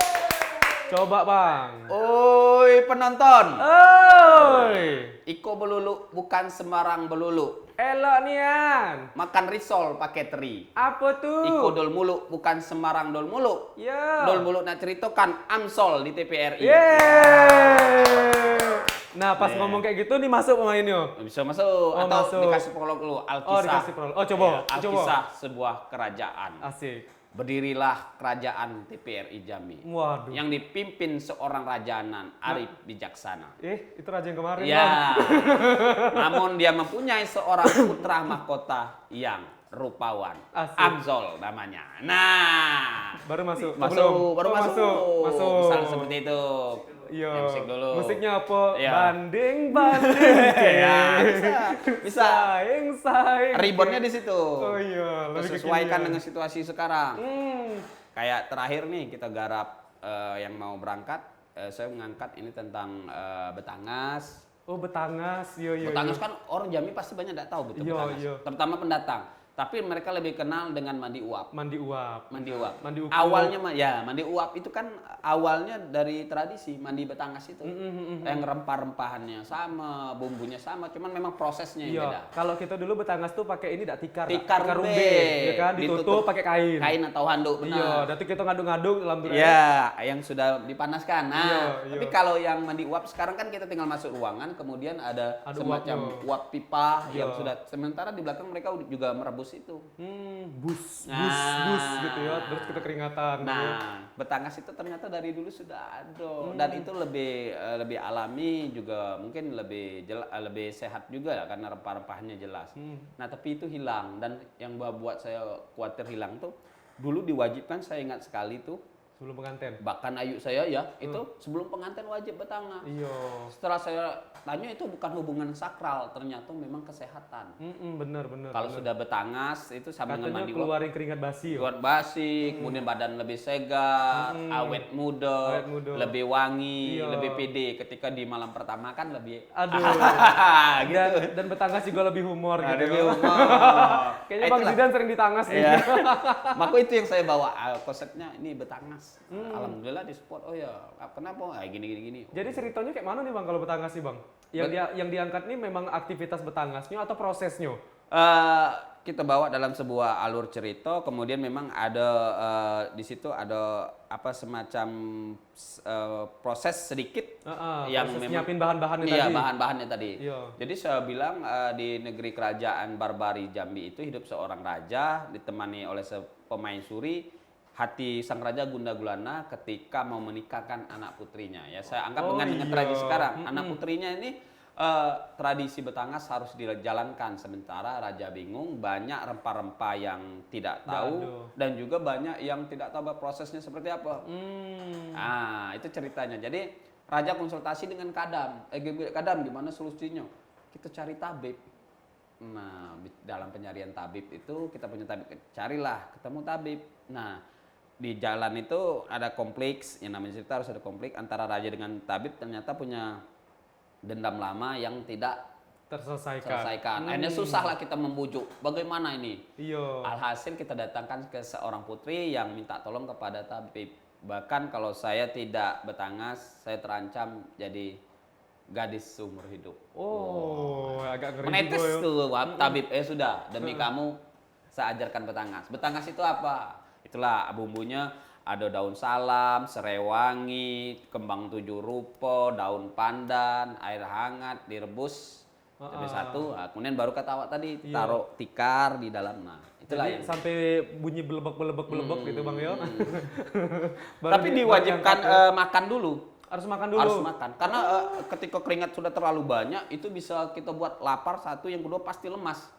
A: Coba Bang.
B: Oi penonton.
A: Oi.
B: Iko belulu bukan sembarang belulu.
A: Elok nian.
B: Makan risol pakai teri.
A: Apa tuh?
B: Iko dol mulu bukan sembarang dol mulu.
A: Ya.
B: Dol mulu nak ceritakan Amsol di TPRI.
A: Yeay. Nah, pas ngomong kayak gitu nih masuk pemainnya.
B: Bisa masuk atau
A: masuk.
B: dikasih prolog dulu Alkisah.
A: Oh, dikasih prolog. Oh, coba.
B: Alkisah sebuah kerajaan.
A: Asik.
B: Berdirilah kerajaan TPRI Jambi.
A: Waduh.
B: Yang dipimpin seorang rajanan Arif Bijaksana.
A: Itu raja yang kemarin Bang.
B: Ya. Namun dia mempunyai seorang putra mahkota yang rupawan.
A: Asik.
B: Amzol namanya. Nah,
A: Baru masuk.
B: baru
A: Oh,
B: masuk.
A: Masuk.
B: Misalnya seperti itu.
A: Iya.
B: Musik dulu.
A: Musiknya apa?
B: Iya.
A: Banding.
B: Ya, bisa.
A: Saing.
B: Ribonnya di situ.
A: Oh iya, lebih
B: Sesuaikan
A: kekinian.
B: dengan situasi sekarang.
A: Hmm.
B: Kayak terakhir nih kita garap yang mau berangkat, saya mengangkat ini tentang Betangas.
A: Oh, Betangas. Iya.
B: Betangas kan orang Jambi pasti banyak tidak tahu betul
A: Iya,
B: Betangas.
A: iya.
B: Terutama pendatang. Tapi mereka lebih kenal dengan mandi uap.
A: Mandi uap.
B: Mandi uap.
A: Mandi uap.
B: Awalnya mandi uap itu kan awalnya dari tradisi mandi Betangas itu. Yang rempah-rempahannya sama, bumbunya sama, cuman memang prosesnya yang beda.
A: Iya. Kalau kita dulu Betangas tuh pakai ini tikar.
B: Tikar
A: rumbe,
B: rumbe.
A: ya kan? Ditutup pakai kain.
B: Kain atau handuk benar.
A: Iya, nanti kita ngaduk-ngaduk dalam
B: Iya, yang sudah dipanaskan. Nah,
A: Iya.
B: tapi kalau yang mandi uap sekarang kan kita tinggal masuk ruangan, kemudian ada semacam
A: uapnya.
B: uap pipa
A: Iya.
B: yang sudah. Sementara di belakang mereka juga merebus itu.
A: Bus
B: Nah.
A: gitu ya. Terus kita keringatan.
B: Nah, Betangas itu ternyata dari dulu sudah ada dan itu lebih alami juga, mungkin lebih sehat juga ya karena rempah-rempahnya jelas. Nah, tapi itu hilang dan yang buat saya khawatir hilang tuh dulu diwajibkan, saya ingat sekali tuh
A: Sebelum pengantin.
B: bahkan ayu saya ya itu sebelum pengantin wajib Betangas.
A: Iya.
B: Setelah saya tanya itu bukan hubungan sakral, ternyata memang kesehatan.
A: Bener.
B: Kalau sudah Betangas itu sama dengan
A: Katanya
B: mandi uap.
A: keluarin keringat basi.
B: Buat basi, kemudian badan lebih segar, awet muda, lebih wangi,
A: Iya.
B: lebih pede. Ketika di malam pertama kan lebih
A: Aduh.
B: gitu.
A: Dan Betangas juga lebih humor gitu.
B: Lebih
A: ya.
B: humor.
A: Kayaknya Bang Zidan sering ditangas nih.
B: Iya. Maka itu yang saya bawa konsepnya ini Betangas. Alhamdulillah di support. Oh ya, kenapa? Gini.
A: Jadi ceritanya kayak mana nih Bang kalau Betangas sih Bang? Yang diangkat nih memang aktivitas Betangasnya atau prosesnya?
B: Kita bawa dalam sebuah alur cerita, kemudian memang ada di situ ada semacam proses sedikit yang
A: proses
B: memang
A: nyiapin bahan-bahannya
B: iya,
A: tadi.
B: bahan-bahannya tadi.
A: Iya.
B: Jadi saya bilang di negeri kerajaan Barbari Jambi itu hidup seorang raja ditemani oleh pemain suri. Hati sang raja gundah gulana ketika mau menikahkan anak putrinya. Ya saya anggap dengan tradisi sekarang. Anak putrinya ini tradisi Betangas harus dijalankan, sementara raja bingung, banyak rempah-rempah yang tidak tahu dan juga banyak yang tidak tahu prosesnya seperti apa. Nah, itu ceritanya. Jadi raja konsultasi dengan kadam. Kadam gimana solusinya? Kita cari tabib. Nah, dalam pencarian tabib itu kita punya tabib, carilah ketemu tabib. Nah, di jalan itu ada konflik, yang namanya cerita harus ada konflik antara raja dengan tabib, ternyata punya dendam lama yang tidak terselesaikan. Akhirnya susah lah kita membujuk. Bagaimana ini?
A: Iya.
B: Alhasil kita datangkan ke seorang putri yang minta tolong kepada tabib. Bahkan kalau saya tidak Betangas, saya terancam jadi gadis seumur hidup.
A: Agak ngeri
B: Menetes
A: juga ya.
B: tuh tabib, sudah demi kamu saya ajarkan Betangas. Betangas itu apa? Itulah bumbunya, ada daun salam, serai wangi, kembang 7 rupa, daun pandan, air hangat, direbus jadi satu. Nah, kemudian baru kata awak tadi taruh tikar di dalam. Nah, itulah
A: Jadi
B: yang
A: sampai bunyi belebek gitu Bang ya. Baru
B: tapi diwajibkan makan dulu.
A: Harus makan dulu.
B: Harus makan. Karena ketika keringat sudah terlalu banyak, itu bisa kita buat lapar satu, yang kedua pasti lemas.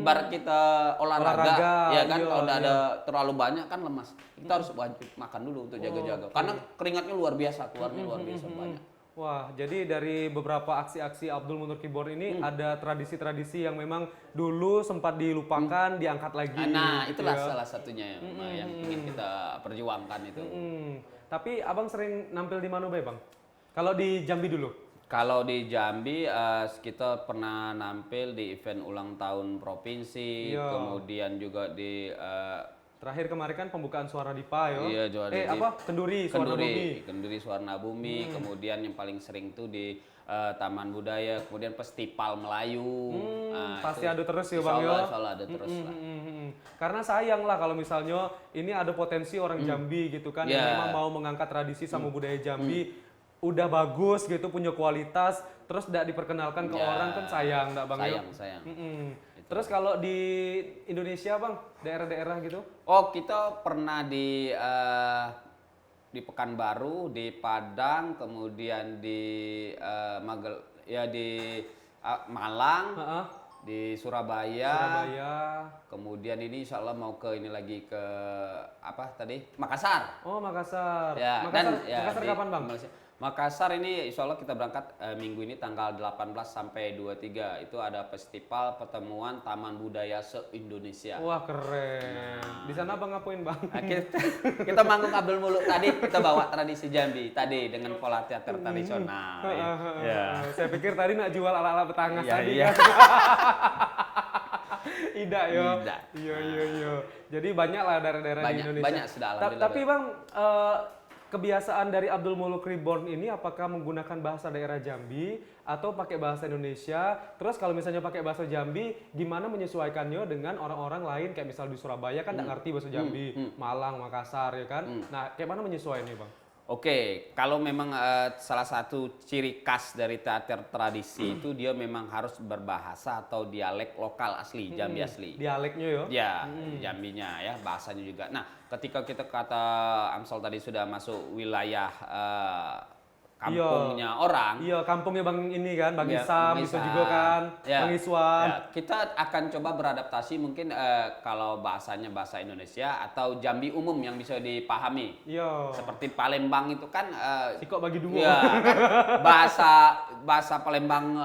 B: Ibarat kita olahraga, ya kan,
A: iya,
B: kalau udah
A: iya.
B: ada terlalu banyak kan lemas. Kita harus wajib makan dulu untuk jaga-jaga. Karena keringatnya luar biasa, keluarnya luar biasa banyak.
A: Wah, jadi dari beberapa aksi-aksi Abdul Munur Keyboard ini ada tradisi-tradisi yang memang dulu sempat dilupakan, diangkat lagi.
B: Nah, itulah
A: gitu ya.
B: salah satunya yang ingin kita perjuangkan itu.
A: Tapi abang sering nampil di mana, Bang? Kalau di Jambi dulu?
B: Kalau di Jambi, kita pernah nampil di event ulang tahun provinsi,
A: Iya.
B: kemudian juga di
A: Terakhir kemarin kan pembukaan Suara Dipa ya.
B: iya, juara di
A: Kenduri, Suara Bumi.
B: Kenduri Suara Bumi, kemudian yang paling sering tuh di Taman Budaya, kemudian Festival Melayu.
A: Pasti
B: itu
A: ada terus ya,
B: insya
A: Bang,
B: Allah,
A: ya?
B: insya Allah ada terus lah.
A: Karena sayang lah kalau misalnya ini ada potensi orang Jambi gitu kan yang
B: Yeah.
A: memang mau mengangkat tradisi sama budaya Jambi udah bagus gitu, punya kualitas, terus tidak diperkenalkan ke
B: Ya.
A: orang kan sayang, enggak Bang? ya?
B: Sayang.
A: Terus kalau di Indonesia Bang, daerah-daerah gitu?
B: Oh, kita pernah di Pekanbaru, di Padang, kemudian di Malang,
A: Heeh.
B: di Surabaya,
A: Surabaya.
B: kemudian ini insya Allah mau ke ini lagi ke apa tadi, Makassar.
A: Oh, Makassar.
B: Ya,
A: Makassar
B: di
A: kapan Bang?
B: Malaysia. Makassar ini insya Allah kita berangkat minggu ini tanggal 18 sampai 23. Itu ada festival pertemuan Taman Budaya se-Indonesia.
A: Wah, keren. Di sana Bang ngapain Bang?
B: Nah, kita manggung Abdul Muluk tadi, kita bawa tradisi Jambi tadi dengan pola teater tradisional. Ya.
A: Saya pikir tadi nak jual ala-ala Batangas
B: Iya,
A: tadi
B: iya.
A: kan. Ida ya.
B: Tidak.
A: Iya. Jadi banyak lah daerah-daerah di
B: Banyak,
A: Indonesia.
B: banyak sudah, alhamdulillah.
A: Tapi Bang, kebiasaan dari Abdul Muluk Reborn ini apakah menggunakan bahasa daerah Jambi atau pakai bahasa Indonesia? Terus kalau misalnya pakai bahasa Jambi, gimana menyesuaikannya dengan orang-orang lain kayak misal di Surabaya kan nggak ngerti bahasa Jambi, Malang, Makassar ya kan? Nah, kayak mana menyesuaikannya Bang?
B: Oke, kalau memang salah satu ciri khas dari teater tradisi itu dia memang harus berbahasa atau dialek lokal asli, Jambi asli.
A: Dialeknya ya?
B: Ya, Jambinya ya, bahasanya juga. Nah, ketika kita kata Amsal tadi sudah masuk wilayah kampungnya orang.
A: Iya, kampungnya Bang ini kan, Bang
B: Ya,
A: Isam,
B: Bang
A: bisa
B: Isam.
A: juga kan,
B: Ya,
A: Bang Iswan.
B: ya, kita akan coba beradaptasi mungkin kalau bahasanya bahasa Indonesia atau Jambi umum yang bisa dipahami.
A: Iya.
B: Seperti Palembang itu kan
A: Sikok bagi dua.
B: ya, kan bahasa Palembang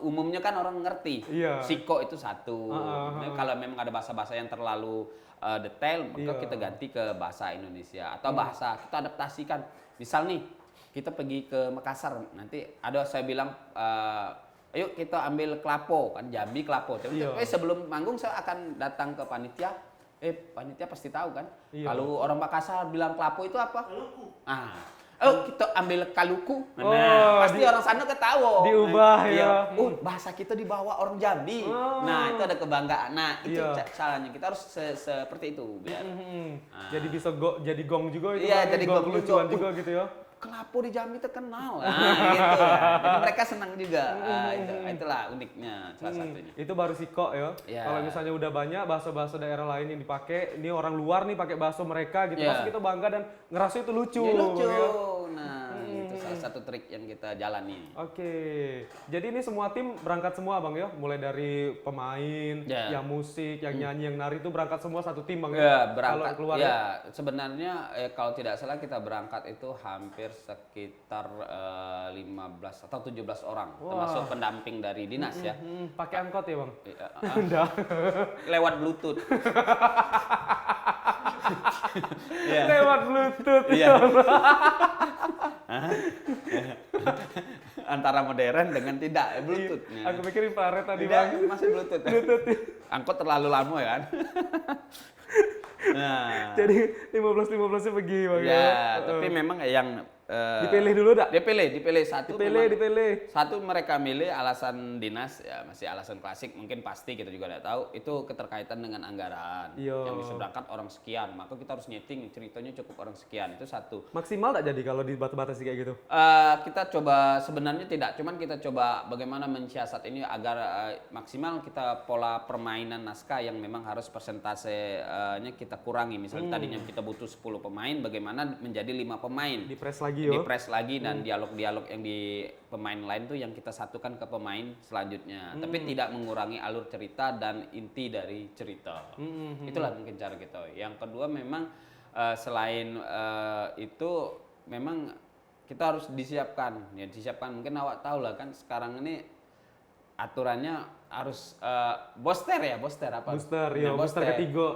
B: umumnya kan orang ngerti.
A: Iya.
B: Siko itu satu. Nah, kalau memang ada bahasa-bahasa yang terlalu detail, maka
A: Iya.
B: kita ganti ke bahasa Indonesia atau bahasa kita adaptasikan. Misal nih, kita pergi ke Makassar, nanti ada saya bilang ayo kita ambil kelapo, kan Jambi kelapo. Tapi
A: Iya.
B: sebelum manggung saya akan datang ke panitia. Panitia pasti tahu kan.
A: Iya.
B: Kalau orang Makassar bilang kelapo itu apa? Kaluku. Kita ambil kaluku. Pasti orang sana ketawa.
A: Diubah
B: Iya.
A: ya.
B: Bahasa kita dibawa orang Jambi. Nah, itu ada kebanggaan. Nah, itu
A: Iya.
B: caranya. Kita harus seperti itu biar.
A: Jadi bisa jadi gong juga itu.
B: Iya,
A: Bang,
B: jadi
A: gong
B: gong
A: lucuan
B: juga.
A: juga gitu ya.
B: Kelapo di Jambi terkenal. Gitu ya. Jadi mereka senang juga. Itulah uniknya salah satunya.
A: Itu baru Siko ya.
B: Iya.
A: Kalau misalnya udah banyak bahasa-bahasa daerah lain yang dipakai, ini orang luar nih pakai bahasa mereka gitu.
B: Iya.
A: Pasti kita bangga dan ngerasa itu lucu.
B: Ya, lucu.
A: ya.
B: Nah, itu salah satu trik yang kita jalani.
A: Oke, jadi ini semua tim berangkat semua Bang ya? Mulai dari pemain,
B: Ya.
A: yang musik, yang nyanyi, yang nari itu berangkat semua satu tim Bang
B: Ya,
A: Kalau
B: berangkat.
A: keluar
B: Ya, sebenarnya kalau tidak salah kita berangkat itu hampir sekitar 15 atau 17 orang, termasuk pendamping dari dinas ya.
A: pakai angkot ya Bang?
B: Iya, lewat Bluetooth. Iya.
A: Lewat Bluetooth.
B: Iya. Antara modern dengan tidak Bluetooth.
A: Aku pikir infrared tadi
B: Tidak,
A: Bang.
B: masih Bluetooth. Angkot terlalu lama ya kan. Nah,
A: Jadi 15-15-nya pergi Bang
B: ya, tapi memang yang
A: Dipilih dulu dak?
B: dipilih satu.
A: Dipilih.
B: Satu mereka milih alasan dinas, ya masih alasan klasik, mungkin pasti kita juga tidak tahu. Itu keterkaitan dengan anggaran.
A: Iya.
B: Yang bisa berangkat orang sekian, maka kita harus nyeting ceritanya cukup orang sekian. Itu satu.
A: Maksimal tak jadi kalau dibatasi kayak gitu?
B: Kita coba sebenarnya tidak, cuman kita coba bagaimana mensiasat ini agar maksimal kita pola permainan naskah yang memang harus persentasenya kita kurangi. Misalnya tadinya kita butuh 10 pemain, bagaimana menjadi 5 pemain.
A: Dipres lagi lagi yo.
B: Di-press lagi dan dialog-dialog yang di pemain lain tuh yang kita satukan ke pemain selanjutnya. Tapi tidak mengurangi alur cerita dan inti dari cerita. Itulah mungkin cara kita. Yang kedua memang selain itu memang kita harus disiapkan. Ya disiapkan, mungkin awak tahu lah kan sekarang ini aturannya harus booster apa?
A: Booster,
B: Nah,
A: booster ketiga.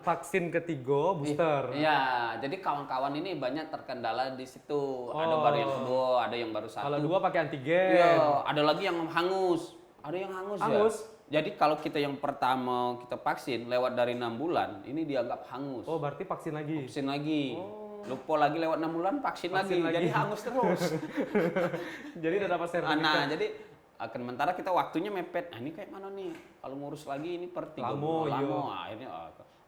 A: Vaksin ketiga, booster.
B: Iya, jadi kawan-kawan ini banyak terkendala di situ. Ada baru yang kedua, ada yang baru satu.
A: Kalau 2 pakai antigen.
B: Iya, ada lagi yang hangus. Ada yang hangus.
A: Hangus?
B: Ya. Jadi kalau kita yang pertama kita vaksin lewat dari 6 bulan, ini dianggap hangus.
A: Oh, berarti vaksin lagi.
B: Vaksin lagi. Lupa lagi lewat 6 bulan, vaksin lagi. Jadi hangus terus.
A: Jadi udah dapat sertifikat.
B: Nah, jadi sementara kita waktunya mepet. Nah, ini kayak mana nih? Kalau ngurus lagi ini per 3 bulan. Lama. Akhirnya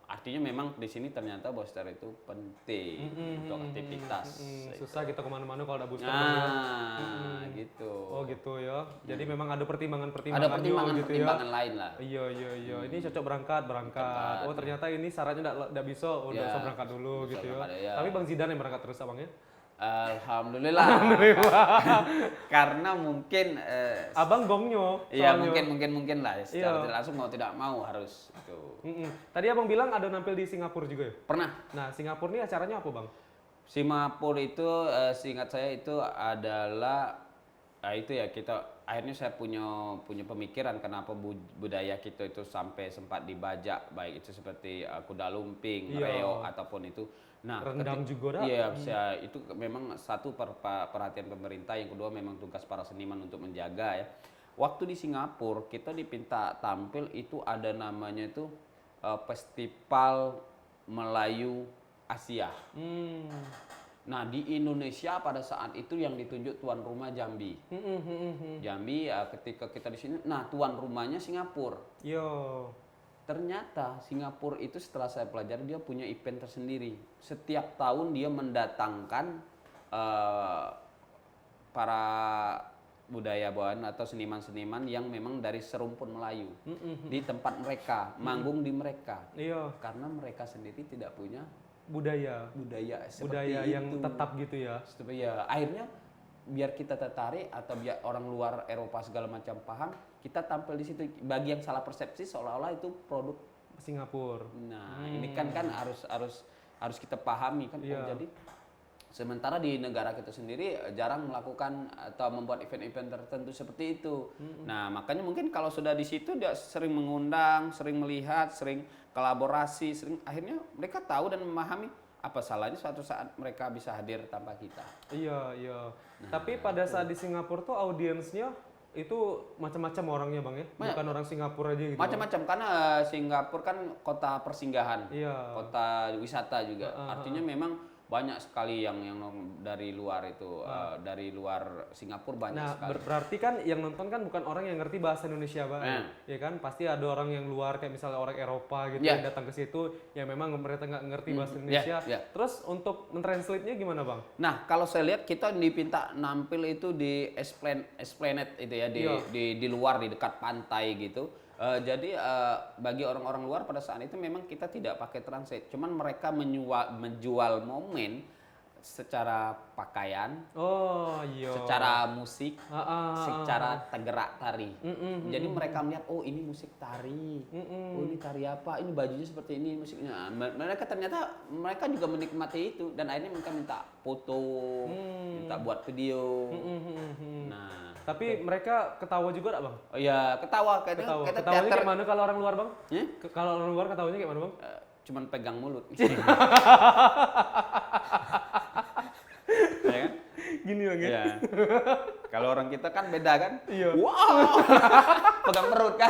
B: artinya memang di sini ternyata booster itu penting untuk aktivitas.
A: Susah kita kemana-mana kalau ada booster.
B: Gitu.
A: Oh gitu ya. Jadi memang ada pertimbangan-pertimbangan.
B: Ada pertimbangan-pertimbangan
A: gitu
B: lain lah.
A: Iya. Ini cocok berangkat. Oh ternyata ini syaratnya tidak bisa. Oh udah usah berangkat dulu gitu ya. Tapi Bang Zidan yang berangkat terus abangnya?
B: Alhamdulillah. Karena mungkin
A: abang gongnya.
B: Iya mungkin lah. Secara tidak langsung mau tidak mau harus itu.
A: Tadi abang bilang ada nampil di Singapura juga ya?
B: Pernah.
A: Nah Singapura ini acaranya apa bang?
B: Singapura itu seingat saya itu adalah itu ya kita akhirnya saya punya pemikiran kenapa budaya kita itu sampai sempat dibajak, baik itu seperti kuda lumping, reog ataupun itu. Nah,
A: rendang juga dah.
B: Iya, itu memang satu perhatian pemerintah, yang kedua memang tugas para seniman untuk menjaga ya. Waktu di Singapura kita dipinta tampil itu ada namanya itu Festival Melayu Asia. Nah di Indonesia pada saat itu yang ditunjuk tuan rumah Jambi. Jambi ketika kita di sini, nah tuan rumahnya Singapura. Ternyata Singapura itu setelah saya pelajari dia punya event tersendiri. Setiap tahun dia mendatangkan para budayawan atau seniman-seniman yang memang dari serumpun Melayu di tempat mereka, manggung di mereka. Karena mereka sendiri tidak punya budaya
A: yang tetap gitu ya.
B: Ya, akhirnya biar kita tertarik atau biar orang luar Eropa segala macam paham, kita tampil di situ. Bagi yang salah persepsi seolah-olah itu produk
A: Singapura.
B: Nah, ini kan harus kita pahami kan. Jadi sementara di negara kita sendiri jarang melakukan atau membuat event-event tertentu seperti itu. Nah, makanya mungkin kalau sudah di situ dia sering mengundang, sering melihat, sering kolaborasi, akhirnya mereka tahu dan memahami apa salahnya suatu saat mereka bisa hadir tanpa kita.
A: Iya. Nah, tapi pada saat di Singapura tuh audiensnya itu macam-macam orangnya bang ya, bukan orang Singapura aja gitu.
B: Macam-macam karena Singapura kan kota persinggahan, kota wisata juga. Artinya memang banyak sekali yang dari luar itu, dari luar Singapura banyak sekali.
A: Nah berarti kan yang nonton kan bukan orang yang ngerti bahasa Indonesia bang, ya kan? Pasti ada orang yang luar kayak misalnya orang Eropa gitu yang datang ke situ, yang memang mereka nggak ngerti bahasa Indonesia. Terus untuk mentranslate-nya gimana bang? Nah
B: kalau saya lihat kita dipinta nampil itu di Esplanade itu ya, di luar di dekat pantai gitu. Jadi bagi orang-orang luar pada saat itu memang kita tidak pakai translate, cuman mereka menjual momen secara pakaian, secara musik, secara tergerak tari. Jadi mereka melihat oh ini musik tari, oh ini tari apa, ini bajunya seperti ini musiknya. Mereka juga menikmati itu dan akhirnya mereka minta foto, minta buat video. Nah.
A: Tapi mereka ketawa juga gak bang?
B: Oh iya, ketawa.
A: Ketawanya kayak mana kalau orang luar bang? Kalau orang luar ketawanya kayak mana bang?
B: Cuman pegang mulut. Ya kan?
A: Gini bang ya?
B: Kalau orang kita kan beda kan?
A: Iya.
B: Wow! Pegang perut kan?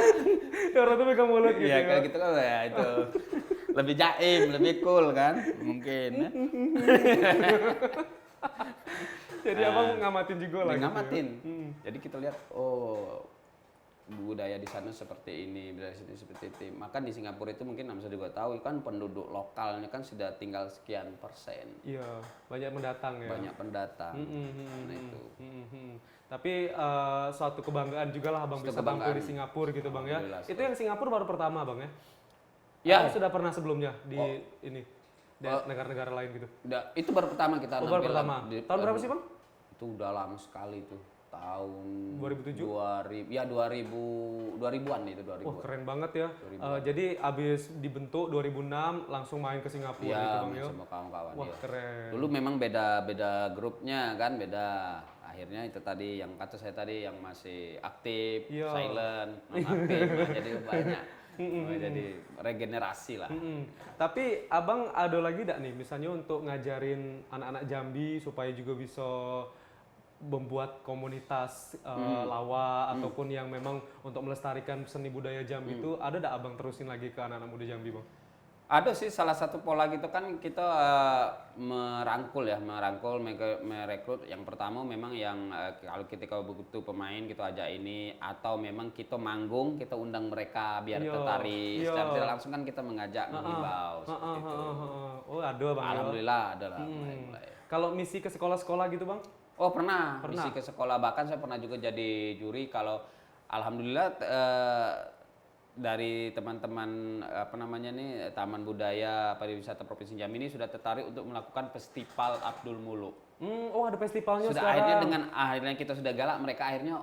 A: Orang tuh pegang mulut gitu
B: ya? Kayak gitu kan ya itu. Lebih jaim, lebih cool kan? Mungkin.
A: Jadi abang ngamatin juga lah.
B: Ngamatin. Jadi kita lihat budaya di sana seperti ini, budaya di sini seperti itu. Maka di Singapura itu mungkin bisa juga tahu kan penduduk lokalnya kan sudah tinggal sekian persen.
A: Iya, banyak pendatang ya.
B: Banyak pendatang. Nah itu.
A: Tapi suatu kebanggaan juga lah abang bisa tampil di Singapura gitu bang ya. Itu yang Singapura baru pertama bang ya? Ya. Sudah pernah sebelumnya di ini? negara-negara lain gitu?
B: Itu baru pertama kita
A: Baru
B: nampil
A: pertama. Tahun berapa sih, Bang?
B: Itu udah lama sekali tuh. Tahun
A: 2007?
B: 2000-an itu 2000.
A: Wah, keren banget ya. Jadi abis dibentuk 2006 langsung main ke Singapura gitu,
B: Ya,
A: Bang ya.
B: sama kawan-kawan.
A: Wah,
B: Ya.
A: keren.
B: Dulu memang beda grupnya kan, beda. Akhirnya itu tadi yang kata saya tadi yang masih aktif,
A: Iya.
B: silent, non aktif, nah, jadi banyak. Jadi regenerasi lah.
A: Tapi abang ada lagi gak nih misalnya untuk ngajarin anak-anak Jambi supaya juga bisa membuat komunitas lawa ataupun yang memang untuk melestarikan seni budaya Jambi itu ada gak abang terusin lagi ke anak-anak muda Jambi, Bang?
B: Ada sih salah satu pola gitu kan kita merangkul, merekrut. Yang pertama memang yang kalau ketika butuh pemain kita ajak ini, atau memang kita manggung kita undang mereka biar tertarik. Secara tidak langsung kan kita mengajak, mengimbau seperti itu.
A: Oh, ada, Bang.
B: Alhamdulillah ada lah mulai.
A: Kalau misi ke sekolah-sekolah gitu, Bang?
B: Oh pernah, misi ke sekolah, bahkan saya pernah juga jadi juri. Kalau alhamdulillah dari teman-teman Taman Budaya Pariwisata Provinsi Jambi ini sudah tertarik untuk melakukan festival Abdul Muluk.
A: Oh, ada festivalnya
B: Sudah
A: sekarang.
B: akhirnya kita sudah galak, mereka akhirnya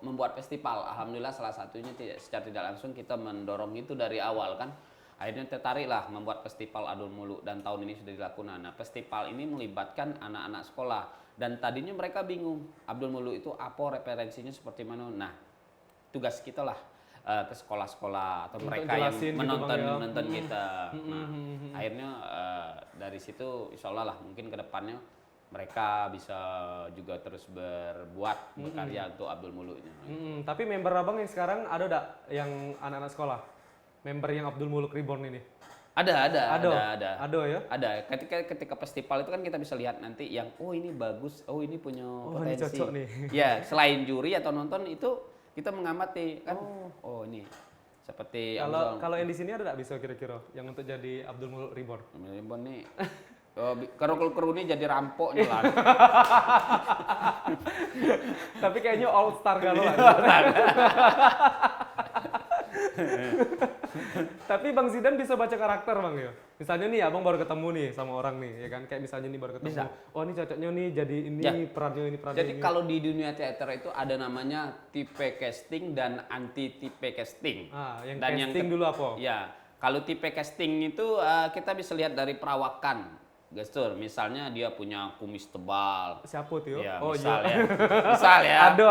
B: membuat festival. Alhamdulillah salah satunya secara tidak langsung kita mendorong itu dari awal kan. Akhirnya tertariklah membuat festival Abdul Muluk dan tahun ini sudah dilakukan. Nah, festival ini melibatkan anak-anak sekolah dan tadinya mereka bingung Abdul Muluk itu apa, referensinya seperti mana. Nah, tugas kita lah ke sekolah-sekolah atau
A: Untuk
B: mereka yang
A: jelasin gitu,
B: menonton
A: Bang, ya.
B: menonton kita. Nah, akhirnya dari situ insya Allah lah mungkin ke depannya mereka bisa juga terus berkarya untuk Abdul Muluknya.
A: Tapi member abang yang sekarang ada gak yang anak-anak sekolah? Member yang Abdul Muluk Reborn ini?
B: Ada.
A: Ada ya?
B: Ada. Ketika festival itu kan kita bisa lihat nanti yang ini bagus, ini punya
A: Ini
B: potensi.
A: cocok nih.
B: Ya, selain juri atau nonton itu kita mengamati kan. Ini seperti
A: Kalau yang di sini ada gak bisa kira-kira yang untuk jadi Abdul Muluk Reborn?
B: Abdul nih. Kru ini jadi rampoknya lah.
A: Tapi kayaknya all star galau lah. Tapi Bang Zidan bisa baca karakter, Bang ya. Misalnya nih abang baru ketemu nih sama orang nih, ya kan? Kayak misalnya nih baru ketemu.
B: Bisa.
A: Oh, ini cocoknya nih jadi ini perannya ini.
B: Jadi kalau di dunia teater itu ada namanya tipe casting dan anti tipe casting.
A: Yang
B: Dan
A: casting dulu apa?
B: Ya, kalau tipe casting itu kita bisa lihat dari perawakan. Gestur, misalnya dia punya kumis tebal.
A: Siapa tuh?
B: Ya,
A: Oh
B: misal
A: iya.
B: ya. Misal ya.
A: Ada.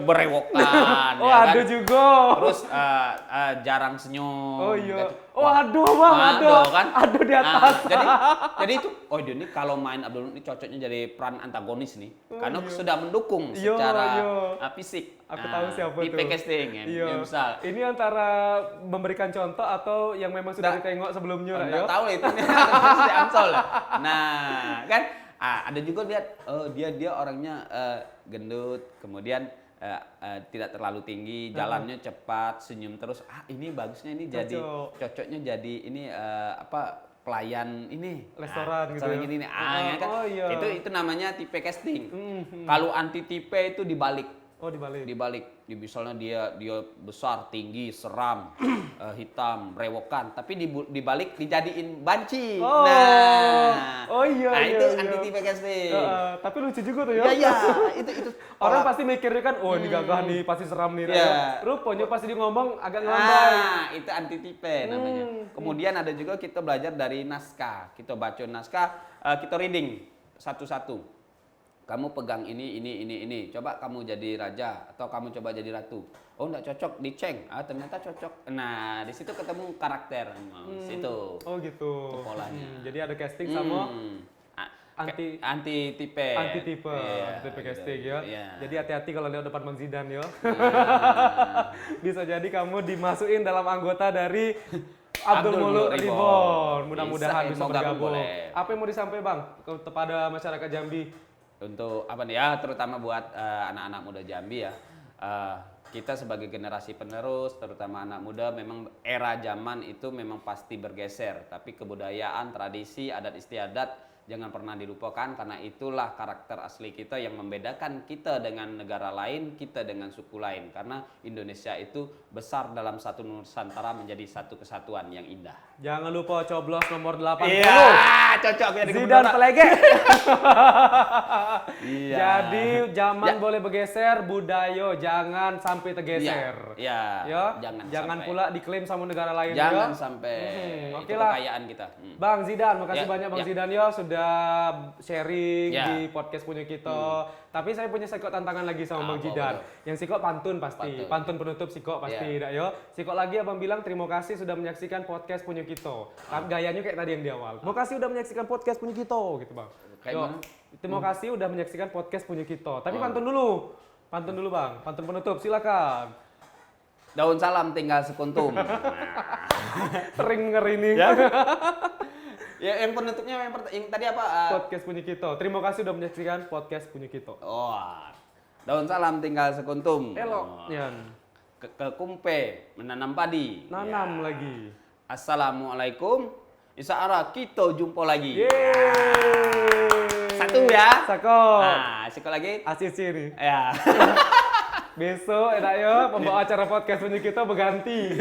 B: Berewokan.
A: Oh,
B: ya
A: ada
B: kan?
A: juga.
B: Terus jarang senyum.
A: Oh iya.
B: gitu.
A: Oh, aduh Bang, ada.
B: Kan?
A: Ada di atas.
B: Jadi itu, dia ini kalau main Abdul ini cocoknya jadi peran antagonis nih. Karena sudah mendukung
A: Iya,
B: secara
A: iya.
B: fisik.
A: Aku tahu siapa tuh.
B: Tipe casting ya.
A: Iya.
B: Ya, misal.
A: Ini antara memberikan contoh atau yang memang sudah ditengok sebelumnya lah ya?
B: Nggak tahu lah itu nih si Amsol lah. Nah, kan ada juga lihat dia orangnya gendut, kemudian tidak terlalu tinggi, jalannya cepat, senyum terus. Ini bagusnya ini jadi cocoknya jadi ini pelayan ini
A: restoran gitu ya?
B: ini kan?
A: Oh iya.
B: Itu namanya tipe casting. Kalau anti tipe itu dibalik.
A: Oh, dibalik.
B: Misalnya dia besar, tinggi, seram, hitam, rewokan, tapi dibalik dijadiin banci.
A: Oh. Iya.
B: Itu anti tipe casting.
A: Tapi lucu juga tuh ya.
B: Iya, itu.
A: Orang pasti mikirnya kan, ini gagah nih, pasti seram nih.
B: Iya.
A: Rupanya pasti dia ngomong agak ngelambai.
B: Itu anti tipe namanya. Kemudian ada juga kita belajar dari naskah. Kita baca naskah, kita reading satu-satu. Kamu pegang ini. Coba kamu jadi raja atau kamu coba jadi ratu. Oh, enggak cocok, diceng. Ternyata cocok. Nah, di situ ketemu karakter. Situ.
A: Oh, gitu.
B: Itu polanya.
A: Jadi ada casting sama
B: anti tipe.
A: Anti tipe
B: Gitu.
A: casting ya.
B: Iya.
A: Jadi hati-hati kalau lewat depan Bang Zidan ya. Bisa jadi kamu dimasukin dalam anggota dari Abdul Muluk Reborn. Mudah-mudahan bisa bergabung. Apa yang mau disampaikan Bang kepada masyarakat Jambi?
B: Untuk apa nih ya, terutama buat anak-anak muda Jambi ya. Kita sebagai generasi penerus, terutama anak muda, memang era zaman itu memang pasti bergeser. Tapi kebudayaan, tradisi, adat istiadat jangan pernah dilupakan karena itulah karakter asli kita yang membedakan kita dengan negara lain, kita dengan suku lain. Karena Indonesia itu besar dalam satu Nusantara menjadi satu kesatuan yang indah.
A: Jangan lupa coblos nomor 80.
B: Iya, cocok ya di
A: Zidane Pelege.
B: Iya.
A: Jadi zaman boleh bergeser, budaya jangan sampai tergeser.
B: Iya.
A: Ya,
B: Jangan sampai.
A: pula diklaim sama negara lain.
B: Jangan
A: ya.
B: sampai
A: Oke
B: itu
A: lah.
B: kekayaan kita.
A: Bang Zidane, makasih
B: Ya,
A: banyak Bang
B: ya.
A: Zidane ya sudah sharing
B: Ya.
A: di podcast punya kita. Tapi saya punya sikok tantangan lagi sama Bang Zidane. Yang sikok pantun pasti, pantun penutup sikok pasti, dak yo. Sikok lagi Abang bilang terima kasih sudah menyaksikan podcast punya kita. Tapi gayanya kayak tadi yang di awal. Terima kasih udah menyaksikan podcast punya kita, gitu Bang.
B: Kayak
A: Yo,
B: mana?
A: terima kasih udah menyaksikan podcast punya kita. Tapi pantun dulu. Pantun dulu Bang, pantun penutup silakan.
B: Daun salam tinggal sekuntum.
A: Sering denger ini.
B: Ya. Ya, yang penutupnya yang tadi apa?
A: Podcast punya kita. Terima kasih udah menyaksikan podcast punya kita.
B: Daun salam tinggal sekuntum.
A: Elok, Yan.
B: Ke kumpe menanam padi.
A: Nanam lagi.
B: Assalamualaikum. Insya kita jumpa lagi.
A: Yeay.
B: Satu ya.
A: Sako.
B: Nah, sekali lagi.
A: Asisi nih.
B: Ya.
A: Besok enak ya pembawa acara podcast punya kita berganti.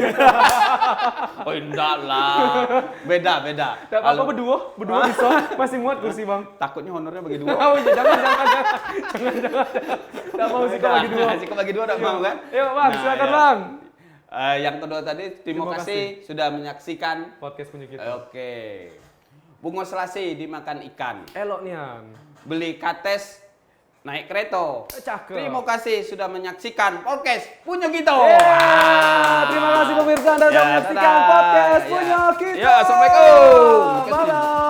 B: Oh, enggak lah. Beda.
A: Tidak apa-apa berdua bisa. Masih muat kursi Bang.
B: Takutnya honornya bagi dua.
A: Oh iya, jangan. Tidak mau sih bagi dua.
B: Sikap bagi dua enggak mau kan?
A: Yuk Bang,
B: Nah,
A: silakan
B: ya.
A: Bang.
B: Yang kedua tadi terima kasih sudah menyaksikan
A: Podcast punya kita.
B: Oke. Bunga selasi dimakan ikan.
A: Elok Nian.
B: Beli kates naik kereta.
A: Cakep.
B: Terima kasih sudah menyaksikan podcast punya kita.
A: Terima kasih pemirsa Anda sudah
B: Ya,
A: menyaksikan
B: dadah.
A: podcast
B: Ya.
A: punya kita.
B: Ya, Assalamualaikum.
A: Bye-bye.